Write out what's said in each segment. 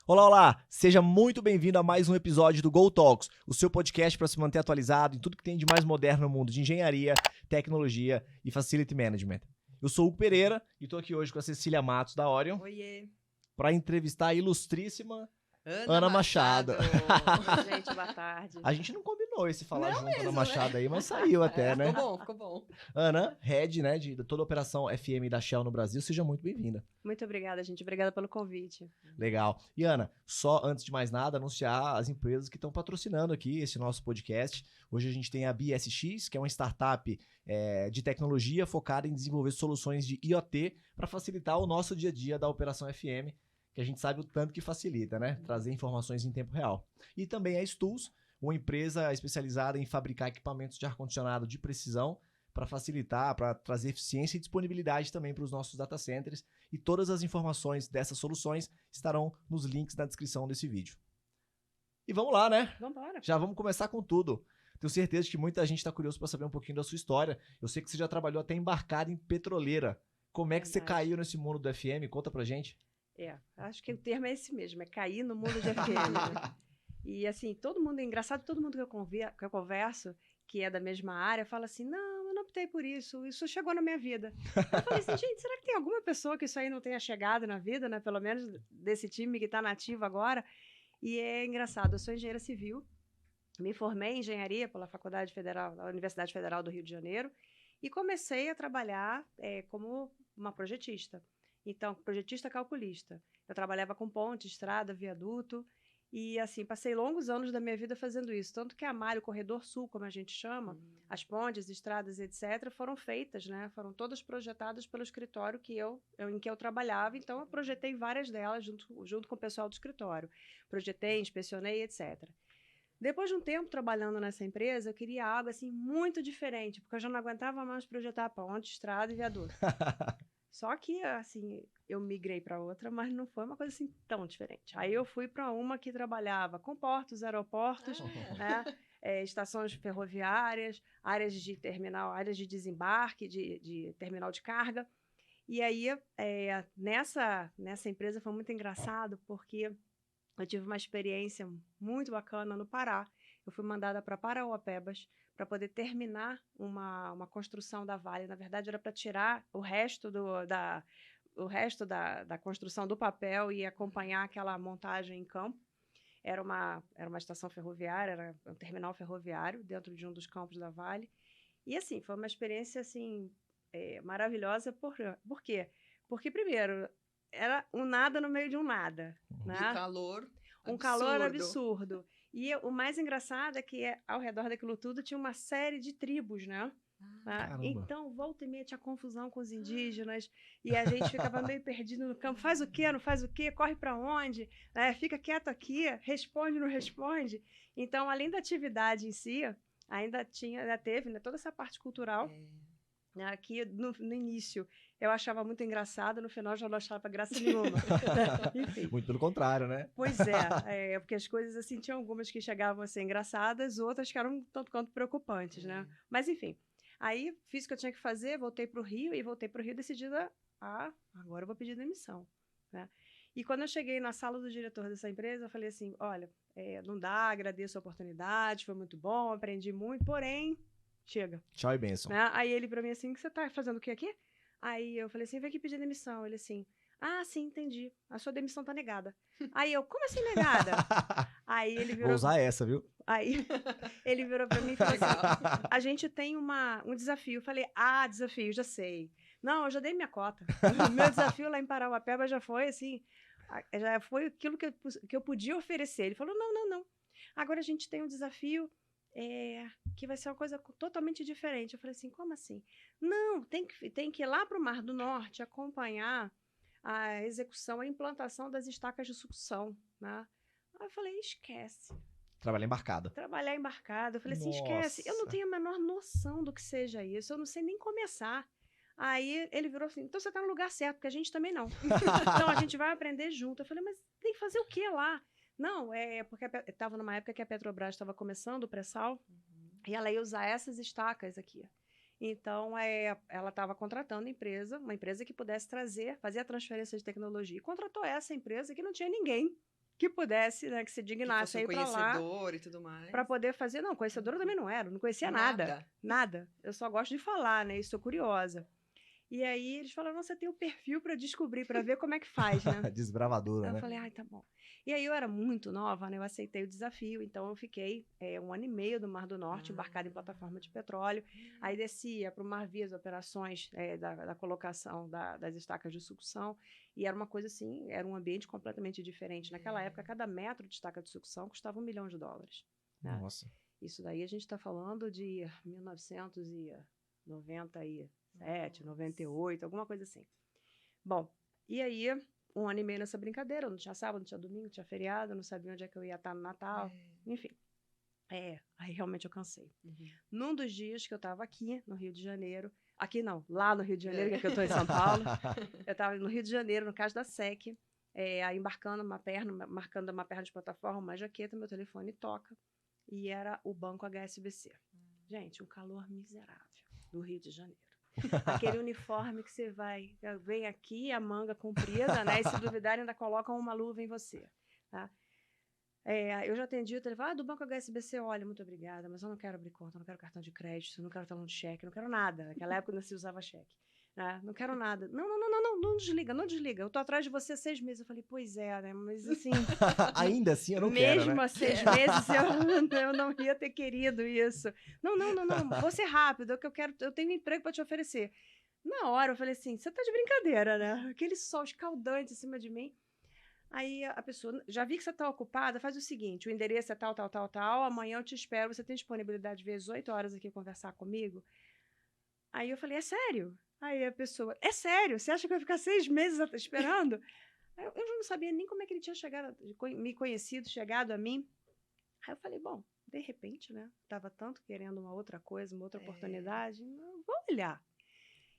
Olá, olá! Seja muito bem-vindo a mais um episódio do Go Talks, o seu podcast para se manter atualizado em tudo que tem de mais moderno no mundo de engenharia, tecnologia e facility management. Eu sou o Hugo Pereira e estou aqui hoje com a Cecília Matos da Orion para entrevistar a ilustríssima Ana Machado. Gente, boa tarde. A gente não combinou esse falar não junto mesmo, Ana Machado né? aí, mas saiu até, né? Ficou bom. Ana, head, né, de toda a operação FM da Shell no Brasil, seja muito bem-vinda. Muito obrigada, gente. Obrigada pelo convite. Legal. E Ana, só antes de mais nada, anunciar as empresas que estão patrocinando aqui esse nosso podcast. Hoje a gente tem a BSX, que é uma startup de tecnologia focada em desenvolver soluções de IoT para facilitar o nosso dia a dia da operação FM, que a gente sabe o tanto que facilita, né? Trazer informações em tempo real. E também a Stools, uma empresa especializada em fabricar equipamentos de ar-condicionado de precisão para facilitar, para trazer eficiência e disponibilidade também para os nossos data centers. E todas as informações dessas soluções estarão nos links na descrição desse vídeo. E vamos lá, né? Vamos embora. Já vamos começar com tudo. Tenho certeza que muita gente está curioso para saber um pouquinho da sua história. Eu sei que você já trabalhou até embarcado em petroleira. Como é que você caiu nesse mundo do FM? Conta pra gente. Acho que o termo é esse mesmo, é cair no mundo de FM. Né? E assim, todo mundo, é engraçado, todo mundo que eu converso, que é da mesma área, fala assim, não, eu não optei por isso chegou na minha vida. Eu falei assim, gente, será que tem alguma pessoa que isso aí não tenha chegado na vida, né? Pelo menos desse time que está nativo agora. E é engraçado, eu sou engenheira civil, me formei em engenharia pela Universidade Federal do Rio de Janeiro e comecei a trabalhar como uma projetista. Então, projetista calculista. Eu trabalhava com ponte, estrada, viaduto e, assim, passei longos anos da minha vida fazendo isso. Tanto que a malha, o corredor sul, como a gente chama, as pontes, estradas, etc., foram feitas, né? Foram todas projetadas pelo escritório em que eu trabalhava. Então, eu projetei várias delas junto com o pessoal do escritório. Projetei, inspecionei, etc. Depois de um tempo trabalhando nessa empresa, eu queria algo, assim, muito diferente, porque eu já não aguentava mais projetar ponte, estrada e viaduto. Só que, assim, eu migrei para outra, mas não foi uma coisa assim tão diferente. Aí eu fui para uma que trabalhava com portos, aeroportos, né, estações ferroviárias, áreas de terminal, áreas de desembarque, de terminal de carga. E aí, nessa empresa foi muito engraçado, porque eu tive uma experiência muito bacana no Pará. Eu fui mandada para Parauapebas para poder terminar uma construção da Vale. Na verdade, era para tirar o resto da construção do papel e acompanhar aquela montagem em campo. Era uma estação ferroviária, era um terminal ferroviário dentro de um dos campos da Vale. E, assim, foi uma experiência, assim, maravilhosa. Por quê? Porque, primeiro, era um nada no meio de um nada. Né? E o calor Um calor absurdo. E o mais engraçado é que ao redor daquilo tudo tinha uma série de tribos, né? Então, volta e meia tinha confusão com os indígenas e a gente ficava meio perdido no campo. Faz o quê? Não faz o quê? Corre para onde? Fica quieto aqui? Responde, não responde? Então, além da atividade em si, ainda teve, né, toda essa parte cultural. Aqui no início eu achava muito engraçado, no final já não achava graça nenhuma. Enfim. Muito pelo contrário, né? Pois porque as coisas assim, tinham algumas que chegavam a ser engraçadas, outras que eram um tanto quanto preocupantes, né? Mas enfim, aí fiz o que eu tinha que fazer, voltei para o Rio decidida agora eu vou pedir demissão, né? E quando eu cheguei na sala do diretor dessa empresa, eu falei assim, olha, não dá, agradeço a oportunidade, foi muito bom, aprendi muito, porém, chega. Tchau e bênção. Né? Aí ele pra mim assim, você tá fazendo o que aqui? Aí eu falei assim, vem aqui pedir demissão. Ele assim, sim, entendi. A sua demissão tá negada. Aí eu, como assim negada? Aí ele virou... Vou usar essa, viu? Aí ele virou pra mim e falou assim, a gente tem um desafio. Eu falei, desafio, já sei. Não, eu já dei minha cota. O meu desafio lá em Parauapebas já foi assim, já foi aquilo que eu podia oferecer. Ele falou, não. Agora a gente tem um desafio que vai ser uma coisa totalmente diferente. Eu falei assim, como assim? Não, tem que ir lá para o Mar do Norte acompanhar a execução, a implantação das estacas de sucção, né? Aí eu falei, esquece. Trabalhar embarcado. Eu falei assim, esquece. Eu não tenho a menor noção do que seja isso. Eu não sei nem começar. Aí ele virou assim, então você está no lugar certo, porque a gente também não. Então a gente vai aprender junto. Eu falei, mas tem que fazer o que lá? Não, porque estava numa época que a Petrobras estava começando o pré-sal e ela ia usar essas estacas aqui. Então, ela estava contratando uma empresa que pudesse fazer a transferência de tecnologia. E contratou essa empresa que não tinha ninguém que pudesse, né, que se dignasse a ir para lá. Conhecedor e tudo mais. Para poder fazer. Não, conhecedora também não era, não conhecia nada. Nada. Eu só gosto de falar, né? E sou curiosa. E aí eles falaram, você tem um perfil para descobrir, para ver como é que faz, né? Desbravadora, Aí né? eu falei, ai, tá bom. E aí eu era muito nova, né? Eu aceitei o desafio, então eu fiquei 1 ano e meio no Mar do Norte, embarcada em plataforma de petróleo. Aí descia para o mar via as operações da colocação das estacas de sucção. E era uma coisa assim, era um ambiente completamente diferente. Naquela época, cada metro de estaca de sucção custava $1 milhão. Né? Nossa. Isso daí a gente está falando de 1997, 98, alguma coisa assim. Bom, e aí, 1 ano e meio nessa brincadeira, não tinha sábado, não tinha domingo, não tinha feriado, não sabia onde é que eu ia estar no Natal, enfim. Aí realmente eu cansei. Num dos dias que eu estava aqui, no Rio de Janeiro, aqui não, lá no Rio de Janeiro, que aqui eu estou em São Paulo, eu estava no Rio de Janeiro, no caso da SEC, aí marcando uma perna de plataforma, uma jaqueta, meu telefone toca, e era o Banco HSBC. Gente, um calor miserável do Rio de Janeiro. Aquele uniforme que você vem aqui, a manga comprida, né? E se duvidarem, ainda colocam uma luva em você. Tá? Eu já atendi o telefone, do Banco HSBC, olha, muito obrigada, mas eu não quero abrir conta, não quero cartão de crédito, não quero talão de cheque, não quero nada. Naquela época não se usava cheque. Não quero nada. Não desliga, não desliga. Eu tô atrás de você há 6 meses. Eu falei, pois é, né? Mas assim... Ainda assim eu não quero, Mesmo né? há 6 meses eu não ia ter querido isso. Não, vou ser rápido, que eu tenho um emprego para te oferecer. Na hora eu falei assim, você tá de brincadeira, né? Aquele sol escaldante em cima de mim. Aí a pessoa, já vi que você tá ocupada, faz o seguinte, o endereço é tal, amanhã eu te espero, você tem disponibilidade de ver às 8 horas aqui conversar comigo? Aí eu falei, é sério? Aí a pessoa, é sério? Você acha que vai ficar 6 meses esperando? Eu não sabia nem como é que ele tinha me conhecido, chegado a mim. Aí eu falei, bom, de repente, né? Tava tanto querendo uma outra coisa, uma outra oportunidade, vou olhar.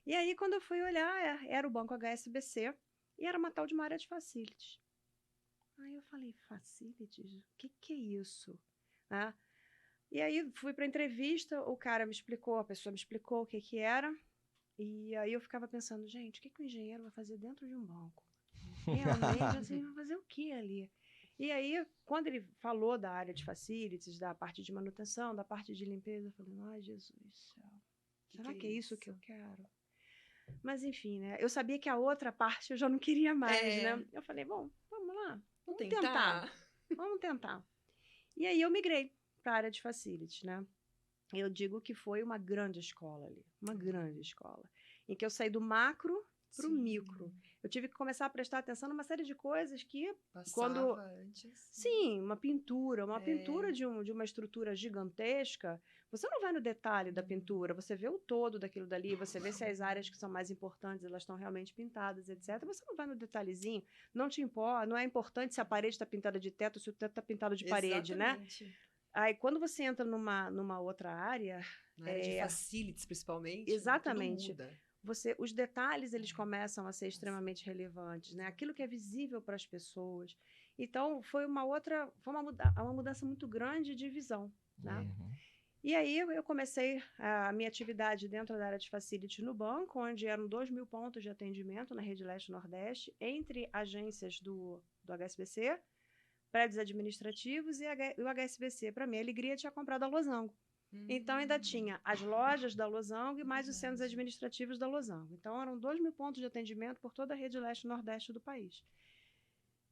E aí, quando eu fui olhar, era o Banco HSBC e era uma tal de uma área de facilities. Aí eu falei, facilities? O que é isso? E aí fui para a entrevista, a pessoa me explicou o que era. E aí eu ficava pensando, gente, o que o engenheiro vai fazer dentro de um banco? Realmente, assim, vai fazer o que ali? E aí, quando ele falou da área de facilities, da parte de manutenção, da parte de limpeza, eu falei, ai, Jesus do céu, será que é isso que eu quero? Mas, enfim, né? Eu sabia que a outra parte eu já não queria mais, né? Eu falei, bom, vamos lá, vamos tentar. Vamos tentar. E aí eu migrei para a área de facilities, né? Eu digo que foi uma grande escola ali, uma grande escola, em que eu saí do macro para o micro. Eu tive que começar a prestar atenção numa série de coisas que... Passava antes. Sim, uma pintura de uma estrutura gigantesca. Você não vai no detalhe da pintura, você vê o todo daquilo dali, você vê se as áreas que são mais importantes, elas estão realmente pintadas, etc. Você não vai no detalhezinho, não é importante se a parede está pintada de teto, se o teto está pintado de parede, Exatamente. Né? Aí, quando você entra numa outra área... Na área de facilities, principalmente. Exatamente. Tudo muda. Os detalhes, eles começam a ser extremamente relevantes, né? Aquilo que é visível para as pessoas. Então, foi uma mudança muito grande de visão, né? E aí, eu comecei a minha atividade dentro da área de facility no banco, onde eram 2.000 pontos de atendimento na rede leste-nordeste, entre agências do HSBC, prédios administrativos e o HSBC. Para mim, a alegria tinha comprado a Losango. Então, ainda tinha as lojas da Losango e mais os centros administrativos da Losango. Então, eram 2.000 pontos de atendimento por toda a rede leste e nordeste do país.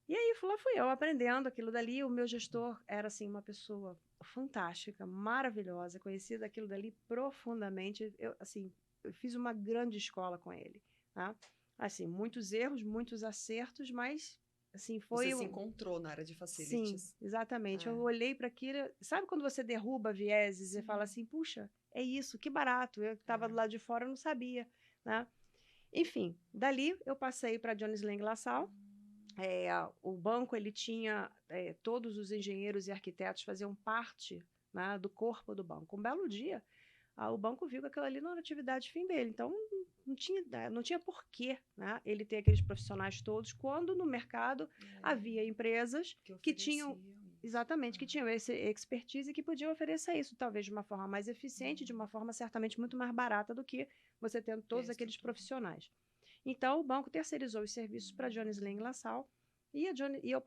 E aí, lá fui eu aprendendo aquilo dali. O meu gestor era, assim, uma pessoa fantástica, maravilhosa, conheci daquilo dali profundamente. Eu fiz uma grande escola com ele. Tá? Assim, muitos erros, muitos acertos, mas... Assim, você se encontrou na área de facilities. Sim, exatamente. Eu olhei para aquilo, sabe quando você derruba vieses e fala assim, puxa, é isso, que barato. Eu que estava do lado de fora, eu não sabia, né? Enfim, dali eu passei para Jones Lang LaSalle. O banco, ele tinha todos os engenheiros e arquitetos faziam parte, né, do corpo do banco. Um belo dia, o banco viu que aquilo ali não era atividade fim dele. Então, não tinha porquê, né, ele ter aqueles profissionais todos, quando no mercado havia empresas que tinham Exatamente, que tinham esse expertise e que podiam oferecer isso, talvez de uma forma mais eficiente, de uma forma certamente muito mais barata do que você tendo todos aqueles profissionais. Então, o banco terceirizou os serviços para Jones Lang LaSalle e eu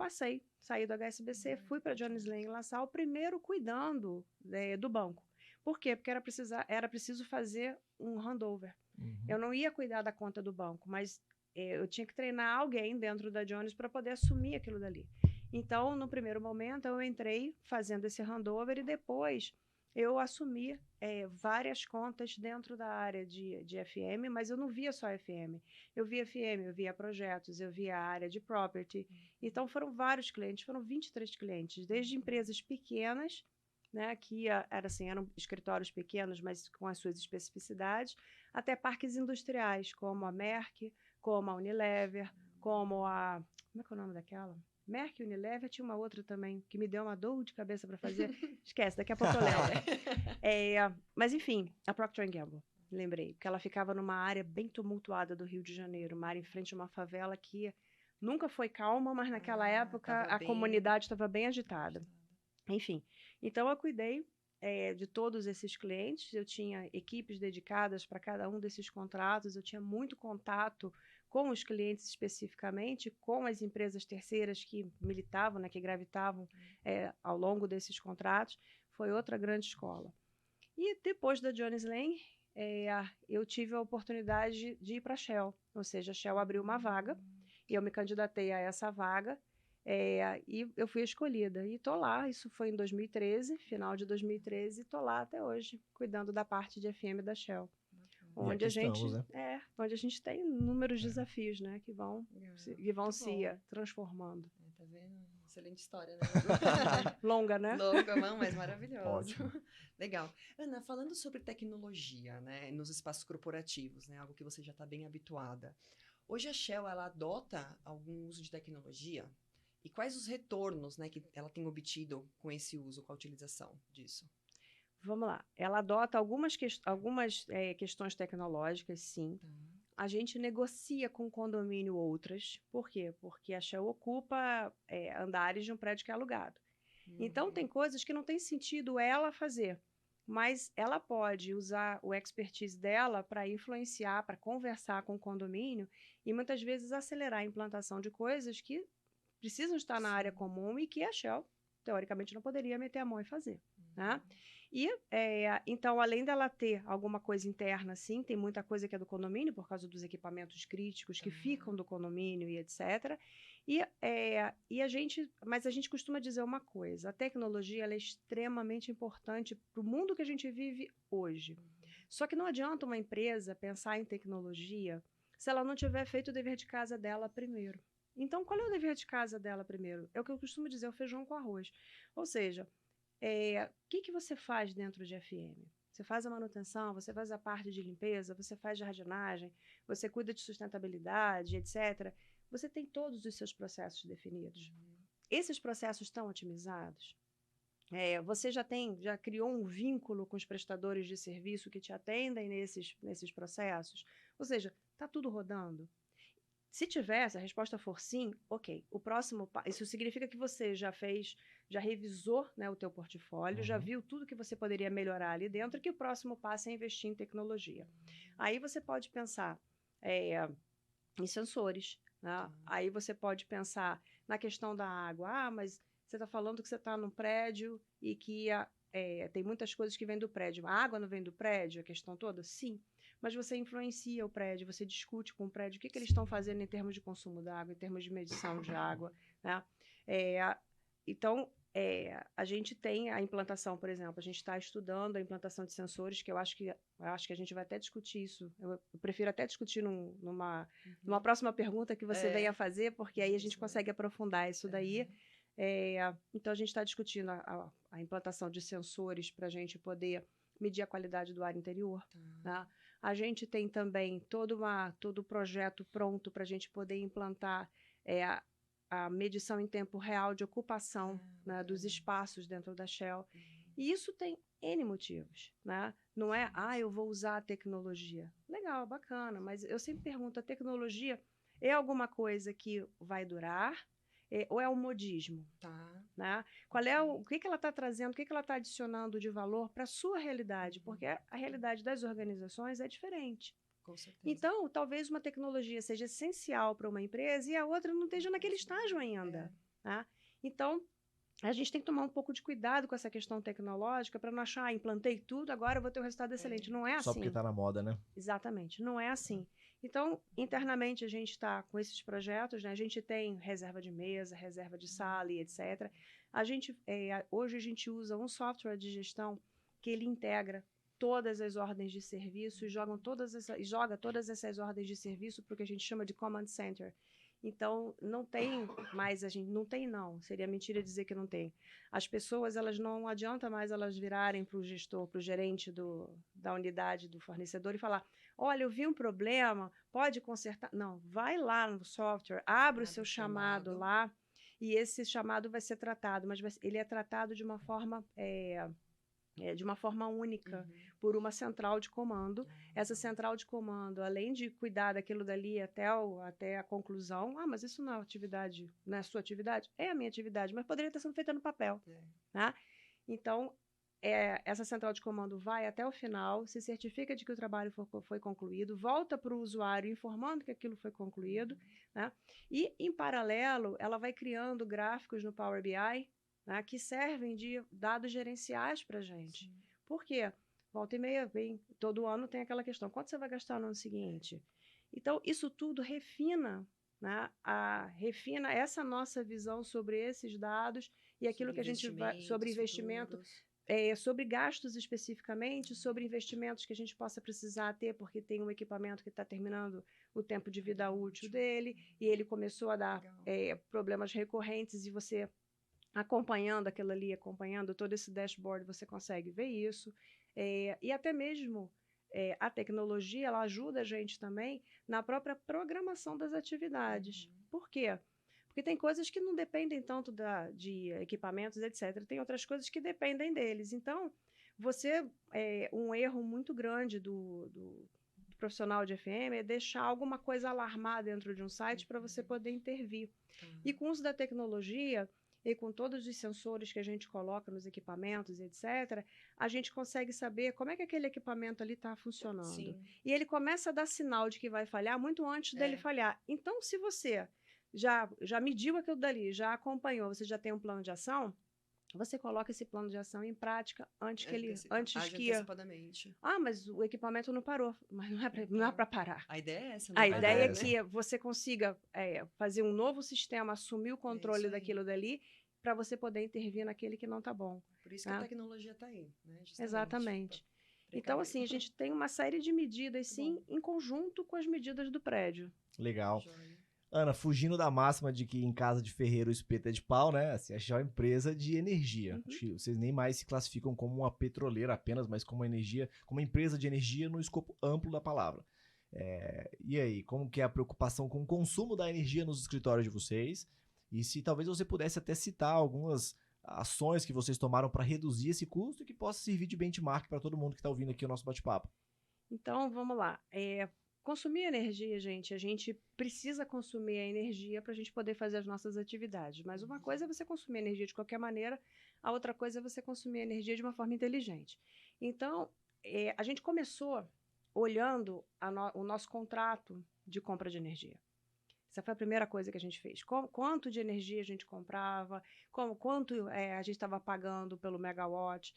saí do HSBC, fui para Jones Lang LaSalle, primeiro cuidando do banco. Por quê? Porque era preciso fazer um handover. Eu não ia cuidar da conta do banco, mas eu tinha que treinar alguém dentro da Jones para poder assumir aquilo dali. Então, no primeiro momento, eu entrei fazendo esse handover e depois eu assumi várias contas dentro da área de FM, mas eu não via só FM. Eu via FM, eu via projetos, eu via a área de property. Então, foram vários clientes, foram 23 clientes, desde empresas pequenas, né, que eram escritórios pequenos, mas com as suas especificidades, até parques industriais, como a Merck, como a Unilever, como a... Como é que é o nome daquela? Merck, Unilever, tinha uma outra também, que me deu uma dor de cabeça para fazer. Esquece, daqui a pouco eu lembro. Mas, enfim, a Procter & Gamble, lembrei, porque ela ficava numa área bem tumultuada do Rio de Janeiro, uma área em frente a uma favela que nunca foi calma, mas naquela época a comunidade estava bem agitada. Enfim, então eu cuidei de todos esses clientes, eu tinha equipes dedicadas para cada um desses contratos, eu tinha muito contato com os clientes especificamente, com as empresas terceiras que militavam, né, que gravitavam ao longo desses contratos. Foi outra grande escola. E depois da Jones Lang, eu tive a oportunidade de ir para a Shell, ou seja, a Shell abriu uma vaga, e eu me candidatei a essa vaga, e eu fui escolhida. E estou lá, isso foi em 2013, final de 2013, e estou lá até hoje, cuidando da parte de FM da Shell. Onde a gente tem inúmeros desafios, né, que vão se transformando. Tá vendo? Excelente história, né? Longa, né? Longa, não, mas maravilhosa. Ótimo. Legal. Ana, falando sobre tecnologia, né, nos espaços corporativos, né, algo que você já está bem habituada. Hoje a Shell, ela adota algum uso de tecnologia? E quais os retornos, né, que ela tem obtido com esse uso, com a utilização disso? Vamos lá. Ela adota algumas questões tecnológicas, sim. A gente negocia com o condomínio outras. Por quê? Porque a Shell ocupa andares de um prédio que é alugado. Então, tem coisas que não tem sentido ela fazer, mas ela pode usar o expertise dela para influenciar, para conversar com o condomínio e, muitas vezes, acelerar a implantação de coisas que precisam estar na área comum e que a Shell, teoricamente, não poderia meter a mão e fazer, né? E, então, além dela ter alguma coisa interna, sim, tem muita coisa que é do condomínio, por causa dos equipamentos críticos que ficam do condomínio e etc. Mas a gente costuma dizer uma coisa, a tecnologia ela é extremamente importante para o mundo que a gente vive hoje. Só que não adianta uma empresa pensar em tecnologia se ela não tiver feito o dever de casa dela primeiro. Então, qual é o dever de casa dela primeiro? É o que eu costumo dizer, o feijão com arroz. Ou seja, o que você faz dentro de FM? Você faz a manutenção, você faz a parte de limpeza, você faz jardinagem, você cuida de sustentabilidade, etc. Você tem todos os seus processos definidos. Esses processos estão otimizados? Você já criou um vínculo com os prestadores de serviço que te atendem nesses processos? Ou seja, está tudo rodando? Se tiver, se a resposta for sim, ok. O próximo passo, isso significa que você já revisou, né, o teu portfólio, já viu tudo que você poderia melhorar ali dentro, e que o próximo passo é investir em tecnologia. Aí você pode pensar em sensores, né? Aí você pode pensar na questão da água. Mas você está falando que você está num prédio e que tem muitas coisas que vêm do prédio. A água não vem do prédio, a questão toda? Sim. Mas você influencia o prédio, você discute com o prédio o que eles estão fazendo em termos de consumo da água, em termos de medição de água, né? Então, a gente tem a implantação, por exemplo, a gente está estudando a implantação de sensores, que eu acho que a gente vai até discutir isso. Eu prefiro até discutir numa próxima pergunta que você venha fazer, porque aí a gente consegue aprofundar isso daí. Então, a gente está discutindo a implantação de sensores para a gente poder medir a qualidade do ar interior, né? A gente tem também todo o projeto pronto para a gente poder implantar a medição em tempo real de ocupação, né, dos espaços dentro da Shell. E isso tem N motivos, né? Não é, eu vou usar a tecnologia. Legal, bacana, mas eu sempre pergunto, a tecnologia é alguma coisa que vai durar? ou é um modismo? Tá. Né? O que ela está trazendo, o que ela está adicionando de valor para a sua realidade? Porque a realidade das organizações é diferente. Com certeza. Então, talvez uma tecnologia seja essencial para uma empresa e a outra não esteja naquele estágio ainda. Tá? Então, a gente tem que tomar um pouco de cuidado com essa questão tecnológica para não achar, implantei tudo, agora eu vou ter um resultado excelente. Não é assim. Só porque está na moda, né? Exatamente, não é assim. Então, internamente, a gente está com esses projetos, né? A gente tem reserva de mesa, reserva de sala e etc. Hoje a gente usa um software de gestão que ele integra todas as ordens de serviço e joga todas essas ordens de serviço para o que a gente chama de command center. Então, não tem mais, seria mentira dizer que não tem. As pessoas, elas não adianta mais elas virarem para o gestor, para o gerente da unidade, do fornecedor e falar, olha, eu vi um problema, pode consertar? Não, vai lá no software, abre o seu chamado lá e esse chamado vai ser tratado, mas ele é tratado de uma forma... de uma forma única, por uma central de comando. Essa central de comando, além de cuidar daquilo dali até a conclusão, mas isso não é atividade, não é a sua atividade? É a minha atividade, mas poderia estar sendo feita no papel. Né? Então, essa central de comando vai até o final, se certifica de que o trabalho foi concluído, volta para o usuário informando que aquilo foi concluído, né? E, em paralelo, ela vai criando gráficos no Power BI, né, que servem de dados gerenciais para a gente. Sim. Por quê? Volta e meia, todo ano tem aquela questão, quanto você vai gastar no ano seguinte? Então, isso tudo refina, né, refina essa nossa visão sobre esses dados e aquilo que a gente vai... Sobre investimento, sobre gastos especificamente, sobre investimentos que a gente possa precisar ter, porque tem um equipamento que está terminando o tempo de vida útil dele e ele começou a dar problemas recorrentes e você... acompanhando aquilo ali, acompanhando todo esse dashboard, você consegue ver isso. E até mesmo a tecnologia, ela ajuda a gente também na própria programação das atividades. Por quê? Porque tem coisas que não dependem tanto de equipamentos, etc. Tem outras coisas que dependem deles. Então, um erro muito grande do profissional de FM é deixar alguma coisa alarmar dentro de um site para você poder intervir. E com o uso da tecnologia... e com todos os sensores que a gente coloca nos equipamentos, etc., a gente consegue saber como é que aquele equipamento ali está funcionando. Sim. E ele começa a dar sinal de que vai falhar muito antes dele falhar. Então, se você já mediu aquilo dali, já acompanhou, você já tem um plano de ação, você coloca esse plano de ação em prática antes que antecipadamente. Mas o equipamento não parou. Mas não é para parar. A ideia é essa. A ideia é que você consiga fazer um novo sistema, assumir o controle daquilo dali, para você poder intervir naquele que não está bom. Por isso que a tecnologia está aí. Né? Exatamente. Então, assim, a gente tem uma série de medidas, sim, em conjunto com as medidas do prédio. Legal. Ana, fugindo da máxima de que em casa de ferreiro o espeto é de pau, né? Assim, a Shell é uma empresa de energia. Vocês nem mais se classificam como uma petroleira apenas, mas como uma empresa de energia no escopo amplo da palavra. E aí, como que é a preocupação com o consumo da energia nos escritórios de vocês? E se talvez você pudesse até citar algumas ações que vocês tomaram para reduzir esse custo e que possa servir de benchmark para todo mundo que está ouvindo aqui o nosso bate-papo. Então, vamos lá. Consumir energia, gente, a gente precisa consumir a energia para a gente poder fazer as nossas atividades. Mas uma coisa é você consumir energia de qualquer maneira, a outra coisa é você consumir energia de uma forma inteligente. Então, a gente começou olhando o nosso contrato de compra de energia. Essa foi a primeira coisa que a gente fez. Quanto de energia a gente comprava, quanto a gente estava pagando pelo megawatt,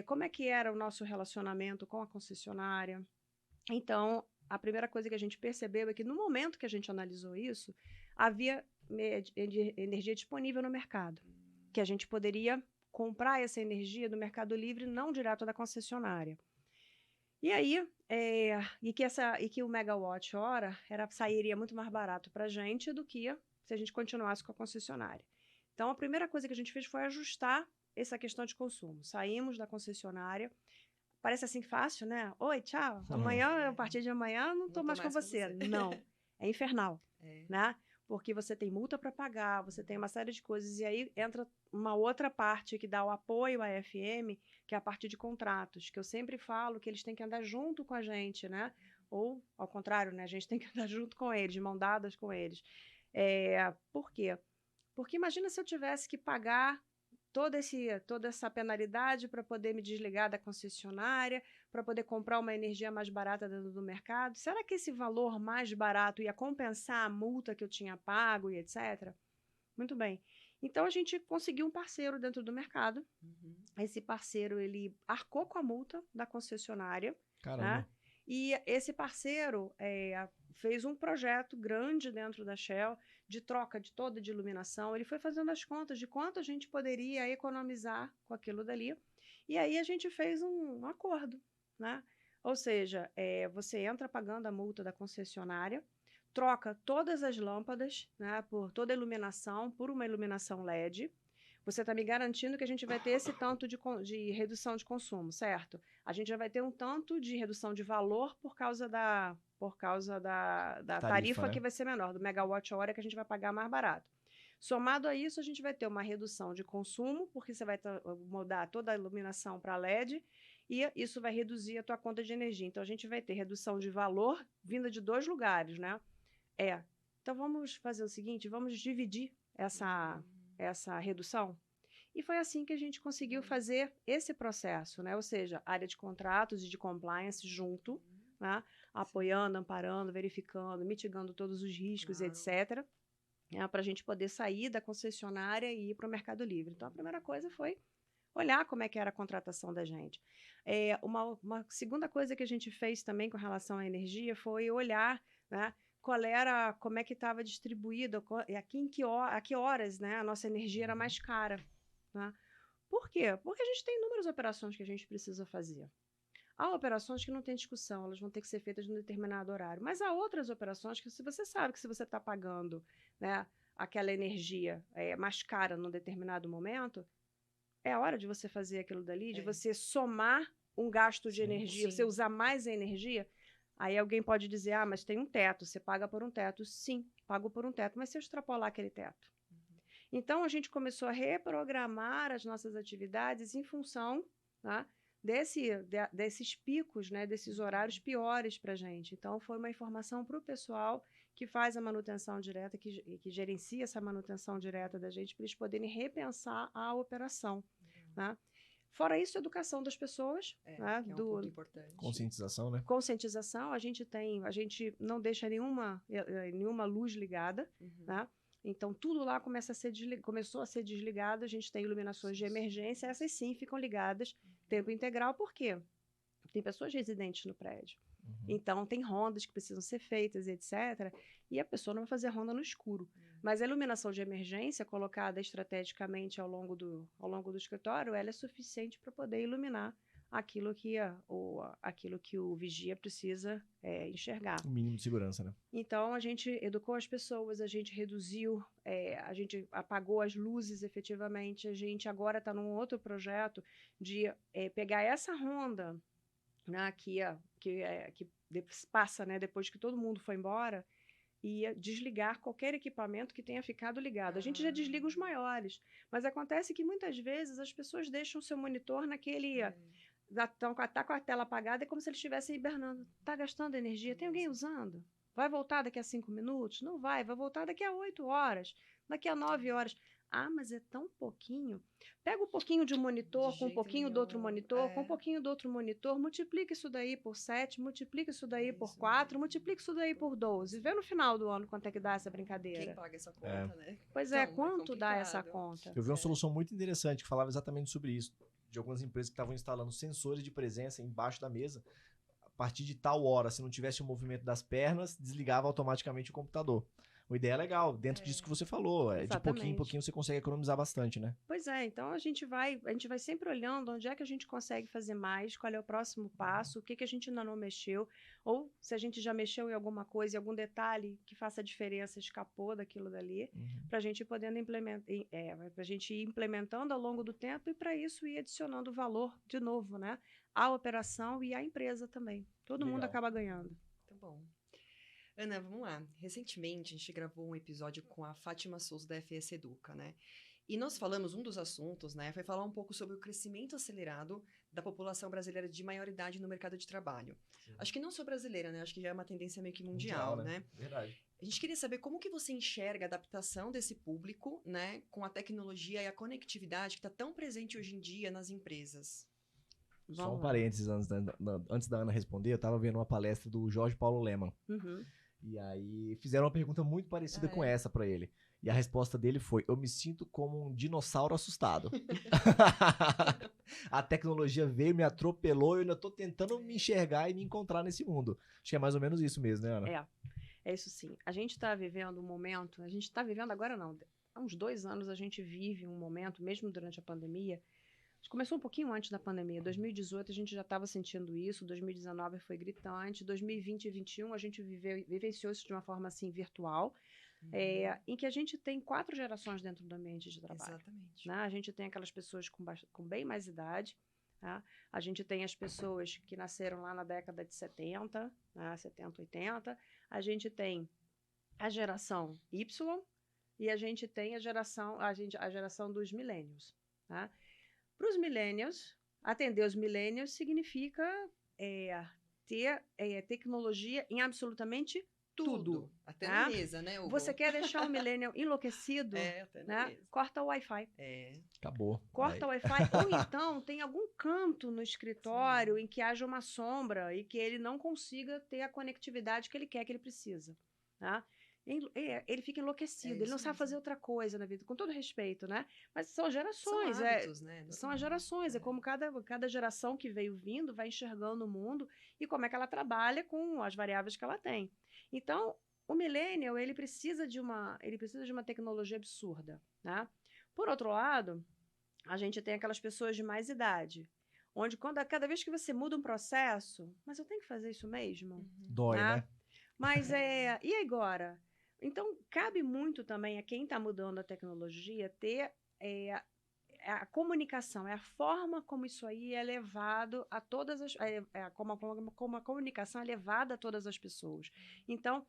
como é que era o nosso relacionamento com a concessionária. Então, a primeira coisa que a gente percebeu é que no momento que a gente analisou isso, havia energia disponível no mercado, que a gente poderia comprar essa energia do Mercado Livre, não direto da concessionária. E aí, que o megawatt-hora sairia muito mais barato para a gente do que se a gente continuasse com a concessionária. Então, a primeira coisa que a gente fez foi ajustar essa questão de consumo. Saímos da concessionária. Parece assim fácil, né? Oi, tchau. Amanhã, a partir de amanhã, não estou mais com você. Não, é infernal, né? Porque você tem multa para pagar, você tem uma série de coisas. E aí entra uma outra parte que dá o apoio à FM, que é a parte de contratos, que eu sempre falo que eles têm que andar junto com a gente, né? Ou, ao contrário, né? A gente tem que andar junto com eles, de mão dadas com eles. Por quê? Porque imagina se eu tivesse que pagar toda essa penalidade para poder me desligar da concessionária, para poder comprar uma energia mais barata dentro do mercado. Será que esse valor mais barato ia compensar a multa que eu tinha pago e etc? Muito bem. Então, a gente conseguiu um parceiro dentro do mercado. Esse parceiro, ele arcou com a multa da concessionária. Caramba. Né? E esse parceiro fez um projeto grande dentro da Shell de troca de toda de iluminação. Ele foi fazendo as contas de quanto a gente poderia economizar com aquilo dali. E aí a gente fez um acordo, né? Ou seja, você entra pagando a multa da concessionária, troca todas as lâmpadas, né, por toda a iluminação, por uma iluminação LED. Você está me garantindo que a gente vai ter esse tanto de redução de consumo, certo? A gente já vai ter um tanto de redução de valor por causa da tarifa, né? que vai ser menor, do megawatt-hora que a gente vai pagar mais barato. Somado a isso, a gente vai ter uma redução de consumo, porque você vai mudar toda a iluminação para LED, e isso vai reduzir a tua conta de energia. Então, a gente vai ter redução de valor vinda de 2 lugares, né? Então, vamos fazer o seguinte, vamos dividir essa redução. E foi assim que a gente conseguiu fazer esse processo, né? Ou seja, área de contratos e de compliance junto, né? Apoiando, amparando, verificando, mitigando todos os riscos, etc., para a gente poder sair da concessionária e ir para o Mercado Livre. Então, a primeira coisa foi olhar como é que era a contratação da gente. Uma segunda coisa que a gente fez também com relação à energia foi olhar, né, como é que estava distribuída, a que horas, né, a nossa energia era mais cara. Né? Por quê? Porque a gente tem inúmeras operações que a gente precisa fazer. Há operações que não tem discussão, elas vão ter que ser feitas num determinado horário. Mas há outras operações que, se você sabe que se você está pagando, né, aquela energia mais cara num determinado momento, é a hora de você fazer aquilo dali, de você somar um gasto de energia, você usar mais a energia. Aí alguém pode dizer, mas tem um teto, você paga por um teto. Sim, pago por um teto, mas se eu extrapolar aquele teto? Então, a gente começou a reprogramar as nossas atividades em função, tá, desses picos, né, desses horários piores para a gente. Então, foi uma informação para o pessoal que faz a manutenção direta, que gerencia essa manutenção direta da gente, para eles poderem repensar a operação. Né? Fora isso, a educação das pessoas. Né, que é um ponto importante. Conscientização, né? Conscientização, a gente não deixa nenhuma luz ligada, né? Então, tudo lá começou a ser desligado, a gente tem iluminações de emergência, essas sim ficam ligadas tempo integral, por quê? Tem pessoas residentes no prédio. Então, tem rondas que precisam ser feitas, etc. E a pessoa não vai fazer ronda no escuro. Mas a iluminação de emergência, colocada estrategicamente ao longo do escritório, ela é suficiente para poder iluminar aquilo que o vigia precisa enxergar. O mínimo de segurança, né? Então, a gente educou as pessoas, a gente reduziu, a gente apagou as luzes efetivamente, a gente agora está num outro projeto de pegar essa ronda, né, que passa, né, depois que todo mundo foi embora, e desligar qualquer equipamento que tenha ficado ligado. A gente já desliga os maiores, mas acontece que muitas vezes as pessoas deixam o seu monitor naquele... Tá com a tela apagada, é como se eles estivessem hibernando. Está gastando energia? Tem alguém usando? Vai voltar daqui a 5 minutos? Não vai voltar daqui a 8 horas, daqui a 9 horas. Mas é tão pouquinho. Pega um pouquinho de um monitor, com um pouquinho do outro monitor, com um pouquinho do outro monitor, multiplica isso daí por 7, multiplica isso daí por 4, multiplica isso daí por 12. Vê no final do ano quanto é que dá essa brincadeira. Quem paga essa conta, né? Pois então, quanto dá essa conta? Eu vi uma solução muito interessante que falava exatamente sobre isso, de algumas empresas que estavam instalando sensores de presença embaixo da mesa. A partir de tal hora, se não tivesse o movimento das pernas, desligava automaticamente o computador. Uma ideia legal, dentro disso que você falou. De pouquinho em pouquinho você consegue economizar bastante, né? Pois é, então a gente vai sempre olhando onde é que a gente consegue fazer mais, qual é o próximo passo, o que a gente ainda não mexeu, ou se a gente já mexeu em alguma coisa, em algum detalhe que faça diferença, escapou daquilo dali, para a gente podendo para a gente ir implementando ao longo do tempo e para isso ir adicionando valor de novo, né? À operação e à empresa também. Todo mundo acaba ganhando. Muito bom. Ana, vamos lá. Recentemente, a gente gravou um episódio com a Fátima Souza, da FS Educa, né? E nós falamos, um dos assuntos, né, foi falar um pouco sobre o crescimento acelerado da população brasileira de maior idade no mercado de trabalho. Sim. Acho que não só brasileira, né? Acho que já é uma tendência meio que mundial, né? Verdade. A gente queria saber como que você enxerga a adaptação desse público, né, com a tecnologia e a conectividade que está tão presente hoje em dia nas empresas. Só um Vamos lá. parênteses antes da Ana responder, eu tava vendo uma palestra do Jorge Paulo Lemann. Uhum. E aí fizeram uma pergunta muito parecida com é? essa pra ele. E a resposta dele foi: eu me sinto como um dinossauro assustado. A tecnologia veio, me atropelou e eu ainda tô tentando me enxergar e me encontrar nesse mundo. Acho que é mais ou menos isso mesmo, né, Ana? É isso sim. A gente está vivendo um momento, a gente está vivendo agora não, há uns 2 anos a gente vive um momento, mesmo durante a pandemia, começou um pouquinho antes da pandemia, 2018 a gente já estava sentindo isso, 2019 foi gritante, 2020 e 2021 a gente vivenciou isso de uma forma assim virtual, em que a gente tem 4 gerações dentro do ambiente de trabalho. Exatamente. Né? A gente tem aquelas pessoas com bem mais idade, tá? A gente tem as pessoas que nasceram lá na década de 70, né? 70, 80, a gente tem a geração Y e a gente tem a geração dos millennials. Tá? Para os millennials, atender os millennials significa ter tecnologia em absolutamente tudo. Até tá? na mesa, né, Hugo? Você quer deixar um millennial enlouquecido? Até na mesa. Corta o Wi-Fi. Acabou. Corta o Wi-Fi. Ou então tem algum canto no escritório em que haja uma sombra e que ele não consiga ter a conectividade que ele quer, que ele precisa. Tá? Ele fica enlouquecido, ele não sabe fazer outra coisa na vida, com todo respeito, né? Mas são gerações. São hábitos, né? São as gerações. É como cada geração que veio vindo vai enxergando o mundo e como é que ela trabalha com as variáveis que ela tem. Então, o millennial, ele precisa de uma tecnologia absurda, né? Por outro lado, a gente tem aquelas pessoas de mais idade, onde cada vez que você muda um processo, mas eu tenho que fazer isso mesmo? Dói, né? Mas e agora? Então, cabe muito também a quem está mudando a tecnologia ter a comunicação, é a forma como isso aí é levado a todas as... como a comunicação é levada a todas as pessoas. Então,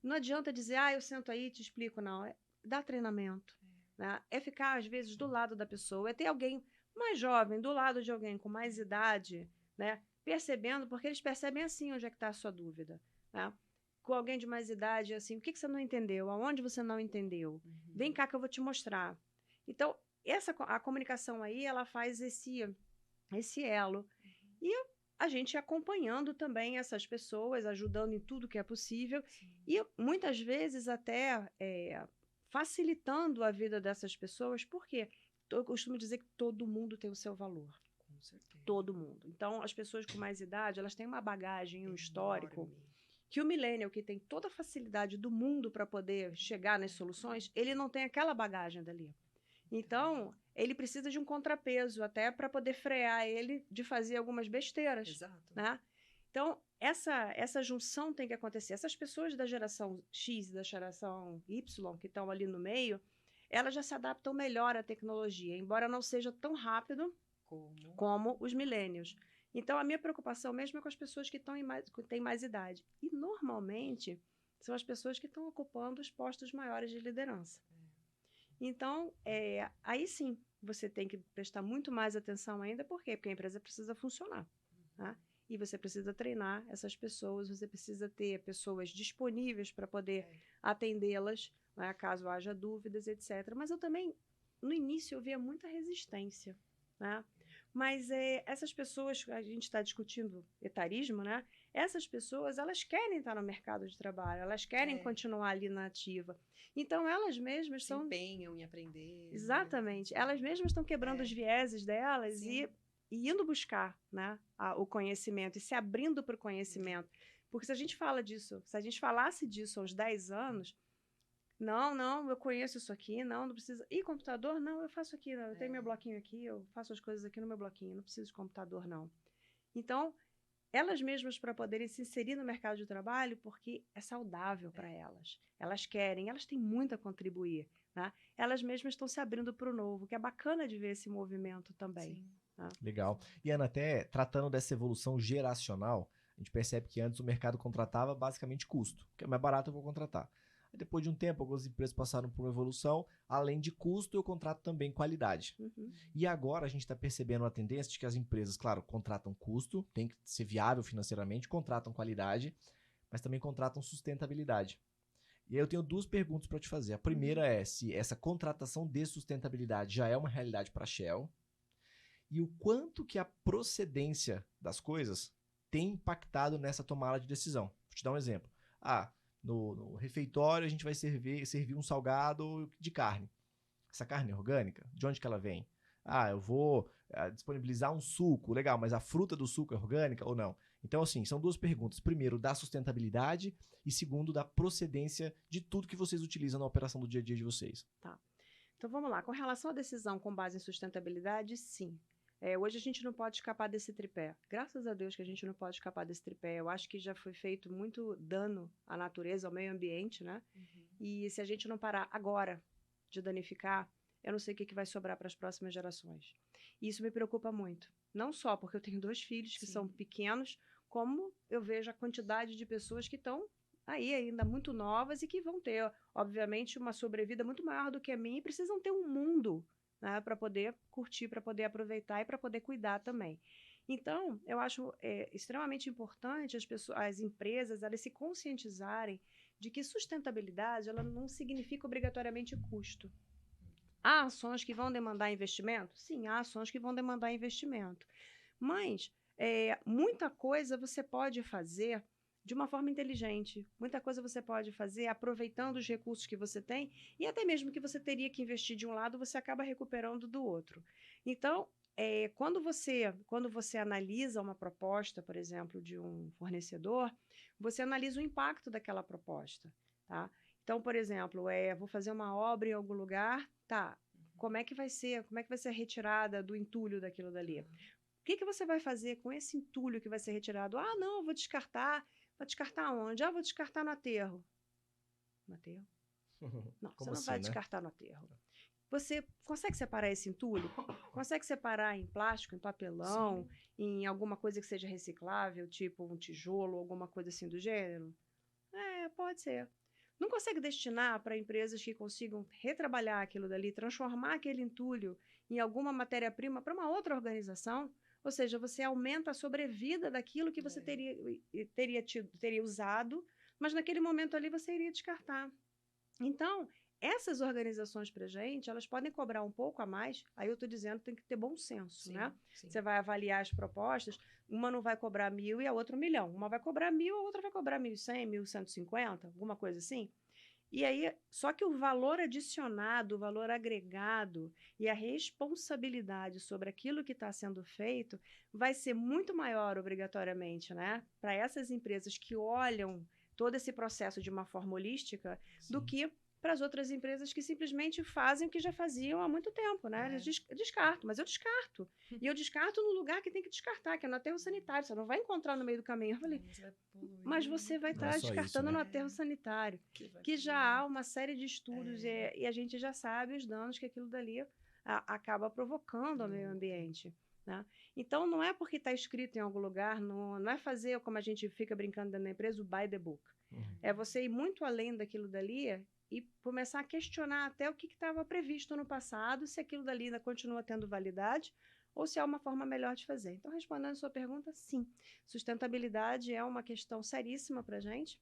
não adianta dizer, eu sento aí e te explico, não. Dá treinamento. Né? É ficar, às vezes, do lado da pessoa. É ter alguém mais jovem, do lado de alguém com mais idade, né? Percebendo, porque eles percebem assim onde é que está a sua dúvida. Né? Com alguém de mais idade, assim, o que você não entendeu? Aonde você não entendeu? Vem cá que eu vou te mostrar. Então, a comunicação aí, ela faz esse elo. E a gente acompanhando também essas pessoas, ajudando em tudo que é possível. E muitas vezes até facilitando a vida dessas pessoas, porque eu costumo dizer que todo mundo tem o seu valor. Com certeza. Todo mundo. Então, as pessoas com mais idade, elas têm uma bagagem, um histórico, que o millennial, que tem toda a facilidade do mundo para poder chegar nas soluções, ele não tem aquela bagagem dali. Então, ele precisa de um contrapeso até para poder frear ele de fazer algumas besteiras. Exato. Né? Então, essa junção tem que acontecer. Essas pessoas da geração X e da geração Y, que estão ali no meio, elas já se adaptam melhor à tecnologia, embora não seja tão rápido como os millennials. Então, a minha preocupação mesmo é com as pessoas que têm mais idade. E, normalmente, são as pessoas que estão ocupando os postos maiores de liderança. Então, aí sim, você tem que prestar muito mais atenção ainda. Por quê? Porque a empresa precisa funcionar. Tá? E você precisa treinar essas pessoas, você precisa ter pessoas disponíveis para poder atendê-las, né, caso haja dúvidas, etc. Mas eu também, no início, eu via muita resistência. Né? Mas essas pessoas, a gente está discutindo etarismo, né? Essas pessoas, elas querem estar no mercado de trabalho, elas querem continuar ali na ativa. Então, elas mesmas se empenham em aprender. Exatamente. Né? Elas mesmas estão quebrando os vieses delas e indo buscar, né, o conhecimento e se abrindo para o conhecimento. Porque se a gente fala disso, se a gente falasse disso aos 10 anos, não, eu conheço isso aqui, não precisa. E computador? Não, eu faço aqui, eu tenho meu bloquinho aqui, eu faço as coisas aqui no meu bloquinho, não preciso de computador, não. Então, elas mesmas para poderem se inserir no mercado de trabalho, porque é saudável para elas. Elas querem, elas têm muito a contribuir. Né? Elas mesmas estão se abrindo para o novo, que é bacana de ver esse movimento também. Né? Legal. E Ana, até tratando dessa evolução geracional, a gente percebe que antes o mercado contratava basicamente custo. O que é mais barato eu vou contratar. Aí depois de um tempo, algumas empresas passaram por uma evolução, além de custo, eu contrato também qualidade. E agora a gente está percebendo a tendência de que as empresas, claro, contratam custo, tem que ser viável financeiramente, contratam qualidade, mas também contratam sustentabilidade. E aí eu tenho duas perguntas para te fazer. A primeira é se essa contratação de sustentabilidade já é uma realidade para a Shell e o quanto que a procedência das coisas tem impactado nessa tomada de decisão. Vou te dar um exemplo. No refeitório a gente vai servir um salgado de carne. Essa carne é orgânica? De onde que ela vem? Eu vou disponibilizar um suco. Legal, mas a fruta do suco é orgânica ou não? Então, assim, são duas perguntas. Primeiro, da sustentabilidade e segundo, da procedência de tudo que vocês utilizam na operação do dia a dia de vocês. Tá. Então, vamos lá. Com relação à decisão com base em sustentabilidade, sim. Hoje a gente não pode escapar desse tripé. Graças a Deus que a gente não pode escapar desse tripé. Eu acho que já foi feito muito dano à natureza, ao meio ambiente, né? E se a gente não parar agora de danificar, eu não sei o que vai sobrar para as próximas gerações. E isso me preocupa muito. Não só porque eu tenho 2 filhos que são pequenos, como eu vejo a quantidade de pessoas que estão aí ainda muito novas e que vão ter, obviamente, uma sobrevida muito maior do que a minha e precisam ter um mundo, né, para poder curtir, para poder aproveitar e para poder cuidar também. Então, eu acho extremamente importante as empresas elas se conscientizarem de que sustentabilidade ela não significa obrigatoriamente custo. Há ações que vão demandar investimento? Sim, há ações que vão demandar investimento. Mas muita coisa você pode fazer de uma forma inteligente. Muita coisa você pode fazer aproveitando os recursos que você tem e até mesmo que você teria que investir de um lado, você acaba recuperando do outro. Então, quando você analisa uma proposta, por exemplo, de um fornecedor, você analisa o impacto daquela proposta, tá? Então, por exemplo, vou fazer uma obra em algum lugar, tá? Como é que vai ser a retirada do entulho daquilo dali? O que você vai fazer com esse entulho que vai ser retirado? Não, eu vou descartar. Vai descartar onde? Vou descartar no aterro. No aterro? Não, Como você não assim, vai né? descartar no aterro. Você consegue separar esse entulho? Consegue separar em plástico, em papelão, em alguma coisa que seja reciclável, tipo um tijolo, alguma coisa assim do gênero? Pode ser. Não consegue destinar para empresas que consigam retrabalhar aquilo dali, transformar aquele entulho em alguma matéria-prima para uma outra organização? Ou seja, você aumenta a sobrevida daquilo que você teria usado, mas naquele momento ali você iria descartar. Então, essas organizações para a gente, elas podem cobrar um pouco a mais, aí eu estou dizendo que tem que ter bom senso, né? Sim. Você vai avaliar as propostas, uma não vai cobrar 1.000 e a outra 1 milhão. Uma vai cobrar 1.000, a outra vai cobrar 1.100, 1.150, alguma coisa assim. E aí, só que o valor adicionado, o valor agregado e a responsabilidade sobre aquilo que está sendo feito vai ser muito maior, obrigatoriamente, né? Para essas empresas que olham todo esse processo de uma forma holística, do que para as outras empresas que simplesmente fazem o que já faziam há muito tempo, né? Eles descartam, mas eu descarto. E eu descarto no lugar que tem que descartar, que é no aterro sanitário. Você não vai encontrar no meio do caminho. Eu falei, mas você vai estar descartando no aterro sanitário, que já há uma série de estudos e a gente já sabe os danos que aquilo dali acaba provocando ao meio ambiente. Né? Então, não é porque está escrito em algum lugar, não é fazer, como a gente fica brincando dentro da empresa, o by the book. É você ir muito além daquilo dali e começar a questionar até o que estava previsto no passado, se aquilo dali ainda continua tendo validade ou se há uma forma melhor de fazer. Então, respondendo a sua pergunta, sim. Sustentabilidade é uma questão seríssima para a gente.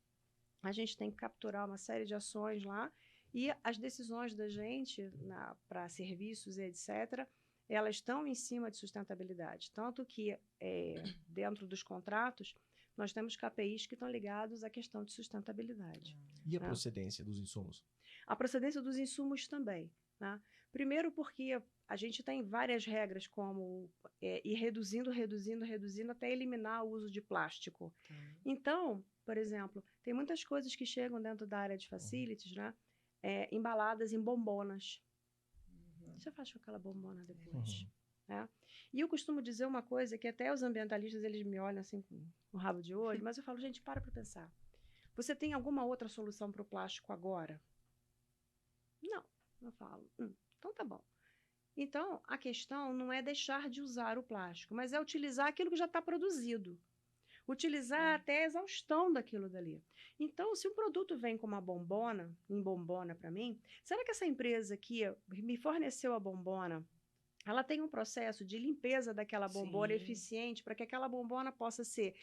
A gente tem que capturar uma série de ações lá e as decisões da gente para serviços e etc., elas estão em cima de sustentabilidade. Tanto que, dentro dos contratos, nós temos KPIs que estão ligados à questão de sustentabilidade. E a procedência dos insumos? A procedência dos insumos também. Né? Primeiro porque a gente tem várias regras, como ir reduzindo até eliminar o uso de plástico. Então, por exemplo, tem muitas coisas que chegam dentro da área de facilities, né? Embaladas em bombonas. O que você faz com aquela bombona depois? E eu costumo dizer uma coisa que até os ambientalistas eles me olham assim com o rabo de olho, mas eu falo, gente, para pensar. Você tem alguma outra solução para o plástico agora? Não. Eu falo, então tá bom. Então, a questão não é deixar de usar o plástico, mas é utilizar aquilo que já está produzido. Utilizar até a exaustão daquilo dali. Então, se um produto vem com uma bombona, em bombona para mim, será que essa empresa que me forneceu a bombona, ela tem um processo de limpeza daquela bombona eficiente para que aquela bombona possa ser